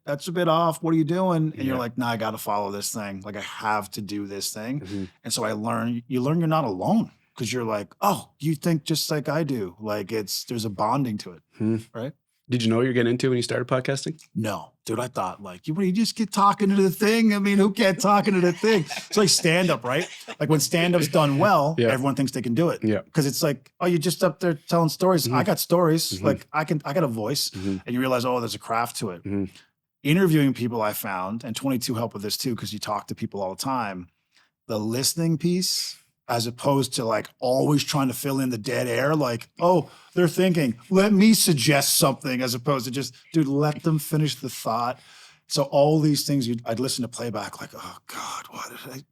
off. What are you doing? And you're like, nah, I got to follow this thing. Like, I have to do this thing. And so you learn you're not alone, because you're like, oh, you think just like I do. Like, there's a bonding to it, right? Did you know what you're getting into when you started podcasting? No, dude. I thought, like, you just get talking to the thing. I mean, who can't talking to the thing? It's like stand-up, right? Like, when stand-up's done well, everyone thinks they can do it. Yeah. Because it's like, oh, you're just up there telling stories. I got stories. Like, I got a voice. And you realize, oh, there's a craft to it. Interviewing people, I found, and 22 help with this too, because you talk to people all the time. The listening piece, as opposed to like always trying to fill in the dead air, like, oh, they're thinking, let me suggest something, as opposed to just, dude, let them finish the thought. So all these things, I'd listen to playback like, oh God,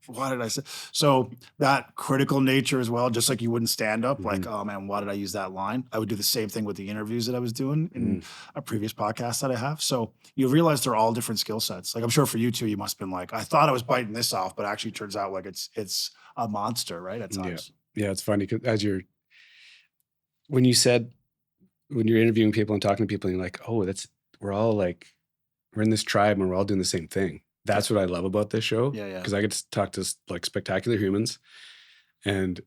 why did I say? So that critical nature as well, just like you wouldn't stand up, like, oh man, why did I use that line? I would do the same thing with the interviews that I was doing in a previous podcast that I have. So you realize they're all different skill sets. Like, I'm sure for you too, you must've been like, I thought I was biting this off, but actually turns out like it's a monster, right? At times. Yeah, it's funny because when you're interviewing people and talking to people, and you're like, oh, we're in this tribe and we're all doing the same thing. That's what I love about this show. Yeah. Because I get to talk to like spectacular humans, and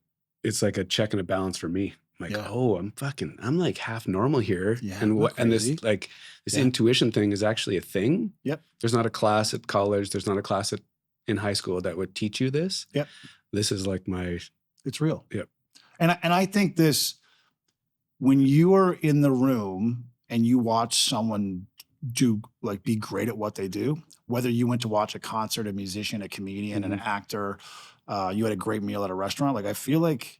it's like a check and a balance for me. I'm like, oh, I'm like half normal here. Yeah, and this intuition thing is actually a thing. Yep. There's not a class at college. There's not a class in high school that would teach you this. Yep. This is like it's real. Yep. And I think this, when you are in the room and you watch someone be great at what they do, whether you went to watch a concert, a musician, a comedian, an actor, you had a great meal at a restaurant, like, I feel like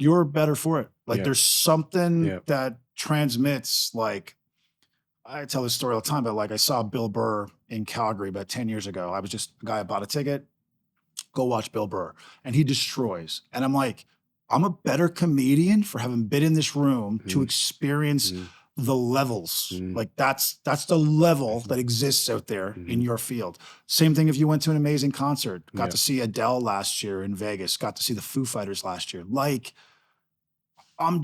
you're better for it. Like, there's something that transmits. Like, I tell this story all the time, but like, I saw Bill Burr in Calgary about 10 years ago. I was just a guy who bought a ticket, go watch Bill Burr, and he destroys. And I'm like, I'm a better comedian for having been in this room to experience the levels. Mhm. Like that's the level that exists out there in your field. Same thing if you went to an amazing concert, got Yeah. to see Adele last year in Vegas, got to see the Foo Fighters last year. Like I'm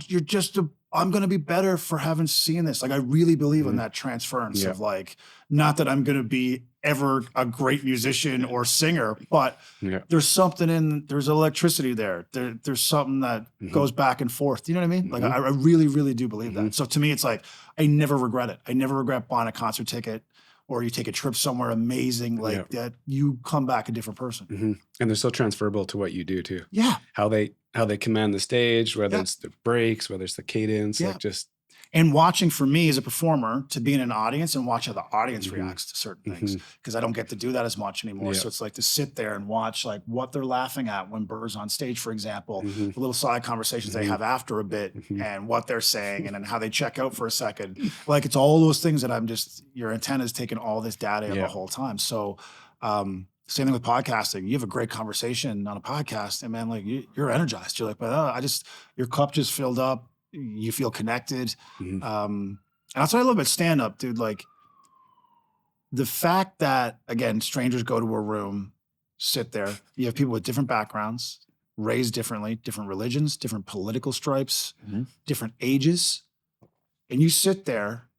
going to be better for having seen this. Like I really believe in that transference Yeah. of like, not that I'm going to be ever a great musician or singer, but Yeah. there's electricity there. There's something that goes back and forth. You know what I mean? Like I really, really do believe that. So to me, it's like, I never regret it. I never regret buying a concert ticket, or you take a trip somewhere amazing like that. You come back a different person. And they're so transferable to what you do too. Yeah. How they command the stage, whether it's the breaks, whether it's the cadence, like just. And watching for me as a performer to be in an audience and watch how the audience reacts to certain things, because I don't get to do that as much anymore. So it's like to sit there and watch like what they're laughing at when Burr's on stage, for example, the little side conversations they have after a bit and what they're saying and then how they check out for a second. Like it's all those things that your antenna's taking all this data in the whole time. So, same thing with podcasting. You have a great conversation on a podcast and man, like you're energized. You're like, your cup just filled up. You feel connected. And that's what I love about stand-up, dude. Like the fact that, again, strangers go to a room, sit there. You have people with different backgrounds, raised differently, different religions, different political stripes, different ages. And you sit there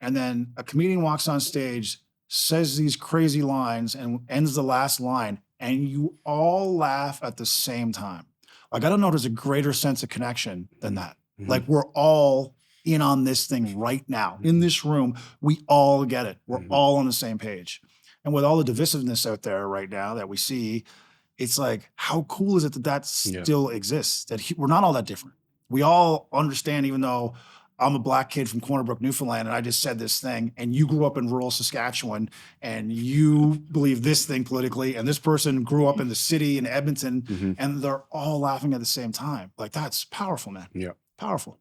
and then a comedian walks on stage, says these crazy lines and ends the last line, and you all laugh at the same time. Like, I don't know if there's a greater sense of connection than that. Like we're all in on this thing right now. In this room, we all get it. We're all on the same page. And with all the divisiveness out there right now that we see, it's like, how cool is it that still exists? That we're not all that different. We all understand, even though I'm a black kid from Corner Brook, Newfoundland, and I just said this thing, and you grew up in rural Saskatchewan, and you believe this thing politically, and this person grew up in the city in Edmonton, and they're all laughing at the same time. Like, that's powerful, man. Yeah. Powerful.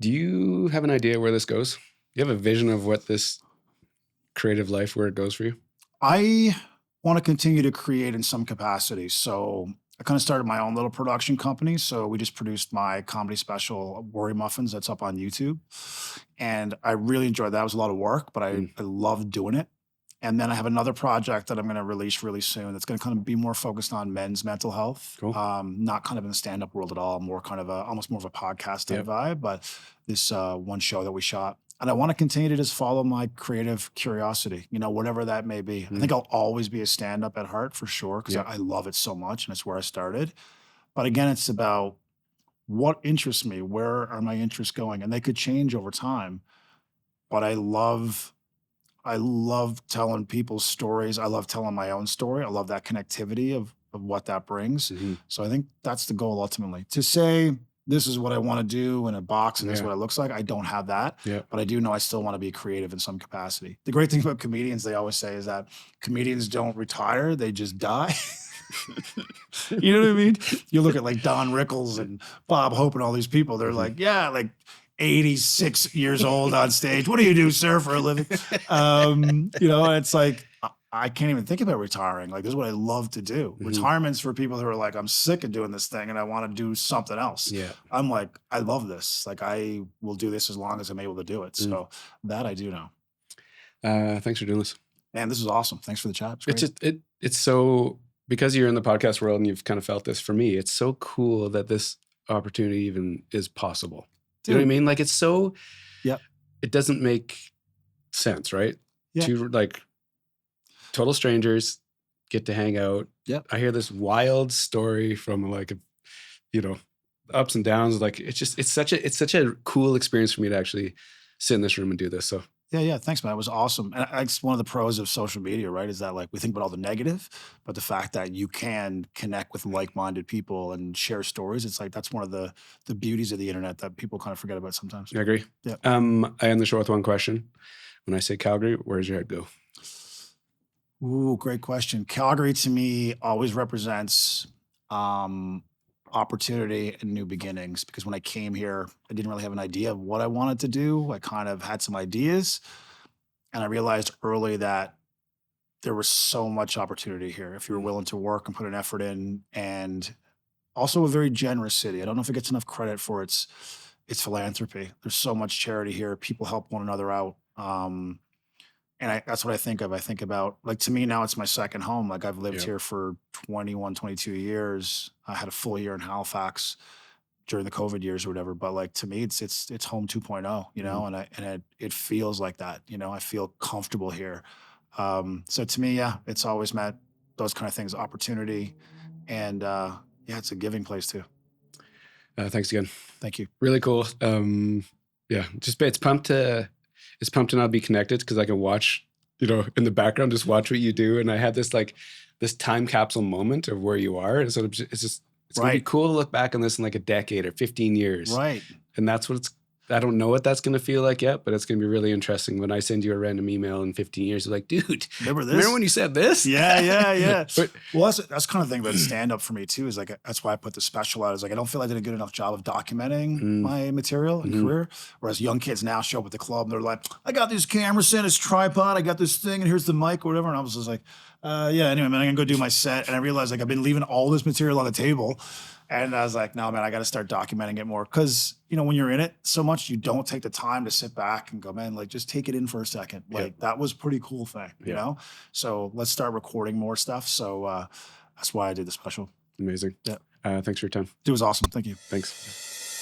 Do you have an idea where this goes? Do you have a vision of what this creative life, where it goes for you? I want to continue to create in some capacity. So I kind of started my own little production company. So we just produced my comedy special, Worry Muffins, that's up on YouTube. And I really enjoyed that. It was a lot of work, but I loved doing it. And then I have another project that I'm going to release really soon that's going to kind of be more focused on men's mental health. Cool. Not kind of in the stand-up world at all, more kind of almost more of a podcast type vibe, but this one show that we shot. And I want to continue to just follow my creative curiosity, whatever that may be. I think I'll always be a stand-up at heart for sure, because I love it so much and it's where I started. But again, it's about what interests me, where are my interests going? And they could change over time. But I love telling people's stories. I love telling my own story. I love that connectivity of what that brings. So I think that's the goal ultimately. To say this is what I want to do in a box and this is what it looks like, I don't have that. But I do know I still want to be creative in some capacity. The great thing about comedians, they always say, is that comedians don't retire, they just die. You know what I mean? You look at like Don Rickles and Bob Hope and all these people, they're like 86 years old on stage. What do you do, sir, for a living? It's like, I can't even think about retiring. Like, this is what I love to do. Retirement's for people who are like, I'm sick of doing this thing and I want to do something else. I'm like, I love this. Like, I will do this as long as I'm able to do it. So that I do know. Thanks for doing this. Man, this is awesome. Thanks for the chat. It's so, because you're in the podcast world and you've kind of felt this, for me, it's so cool that this opportunity even is possible. You know what I mean? Like, it's so, it doesn't make sense, right? Two like total strangers get to hang out. I hear this wild story from like, ups and downs. Like, it's such a cool experience for me to actually sit in this room and do this. So Yeah. Thanks, man. It was awesome. And it's one of the pros of social media, right? Is that like we think about all the negative, but the fact that you can connect with like-minded people and share stories, it's like that's one of the beauties of the internet that people kind of forget about sometimes. I agree. Yeah. I end the show with one question. When I say Calgary, where does your head go? Ooh, great question. Calgary to me always represents opportunity and new beginnings, because when I came here, I didn't really have an idea of what I wanted to do. I kind of had some ideas, and I realized early that there was so much opportunity here if you were willing to work and put an effort in, and also a very generous city. I don't know if it gets enough credit for its it's philanthropy. There's so much charity here. People help one another out. And that's what I think of. I think about, like, to me now it's my second home. Like, I've lived Yeah. here for 21, 22 years. I had a full year in Halifax during the COVID years or whatever. But like, to me, it's home 2.0, you know, and it feels like that, you know. I feel comfortable here. So to me, yeah, it's always meant those kind of things, opportunity, and yeah, it's a giving place too. Thanks again. Thank you. Really cool. Yeah, just it's pumped to not be connected, because I can watch, you know, in the background, just watch what you do. And I had this like this time capsule moment of where you are. And so it's gonna be Right. cool to look back on this in like a decade or 15 years. Right. And that's what I don't know what that's gonna feel like yet, but it's gonna be really interesting when I send you a random email in 15 years. You're like, dude, Remember this? remember when you said this? Yeah. But Well, that's kind of thing about stand up for me too. Is like, that's why I put the special out. Is like, I don't feel I did a good enough job of documenting my material and career. Whereas young kids now show up at the club and they're like, I got this camera set, this tripod, I got this thing, and here's the mic or whatever. And I was just like, yeah. Anyway, man, I'm gonna go do my set. And I realized, like, I've been leaving all this material on the table. And I was like, no, man, I got to start documenting it more. Because, you know, when you're in it so much, you don't take the time to sit back and go, man, like, just take it in for a second. Like, that was a pretty cool thing, you know? So let's start recording more stuff. So that's why I did the special. amazing. Yeah. Thanks for your time. It was awesome. Thank you. Thanks.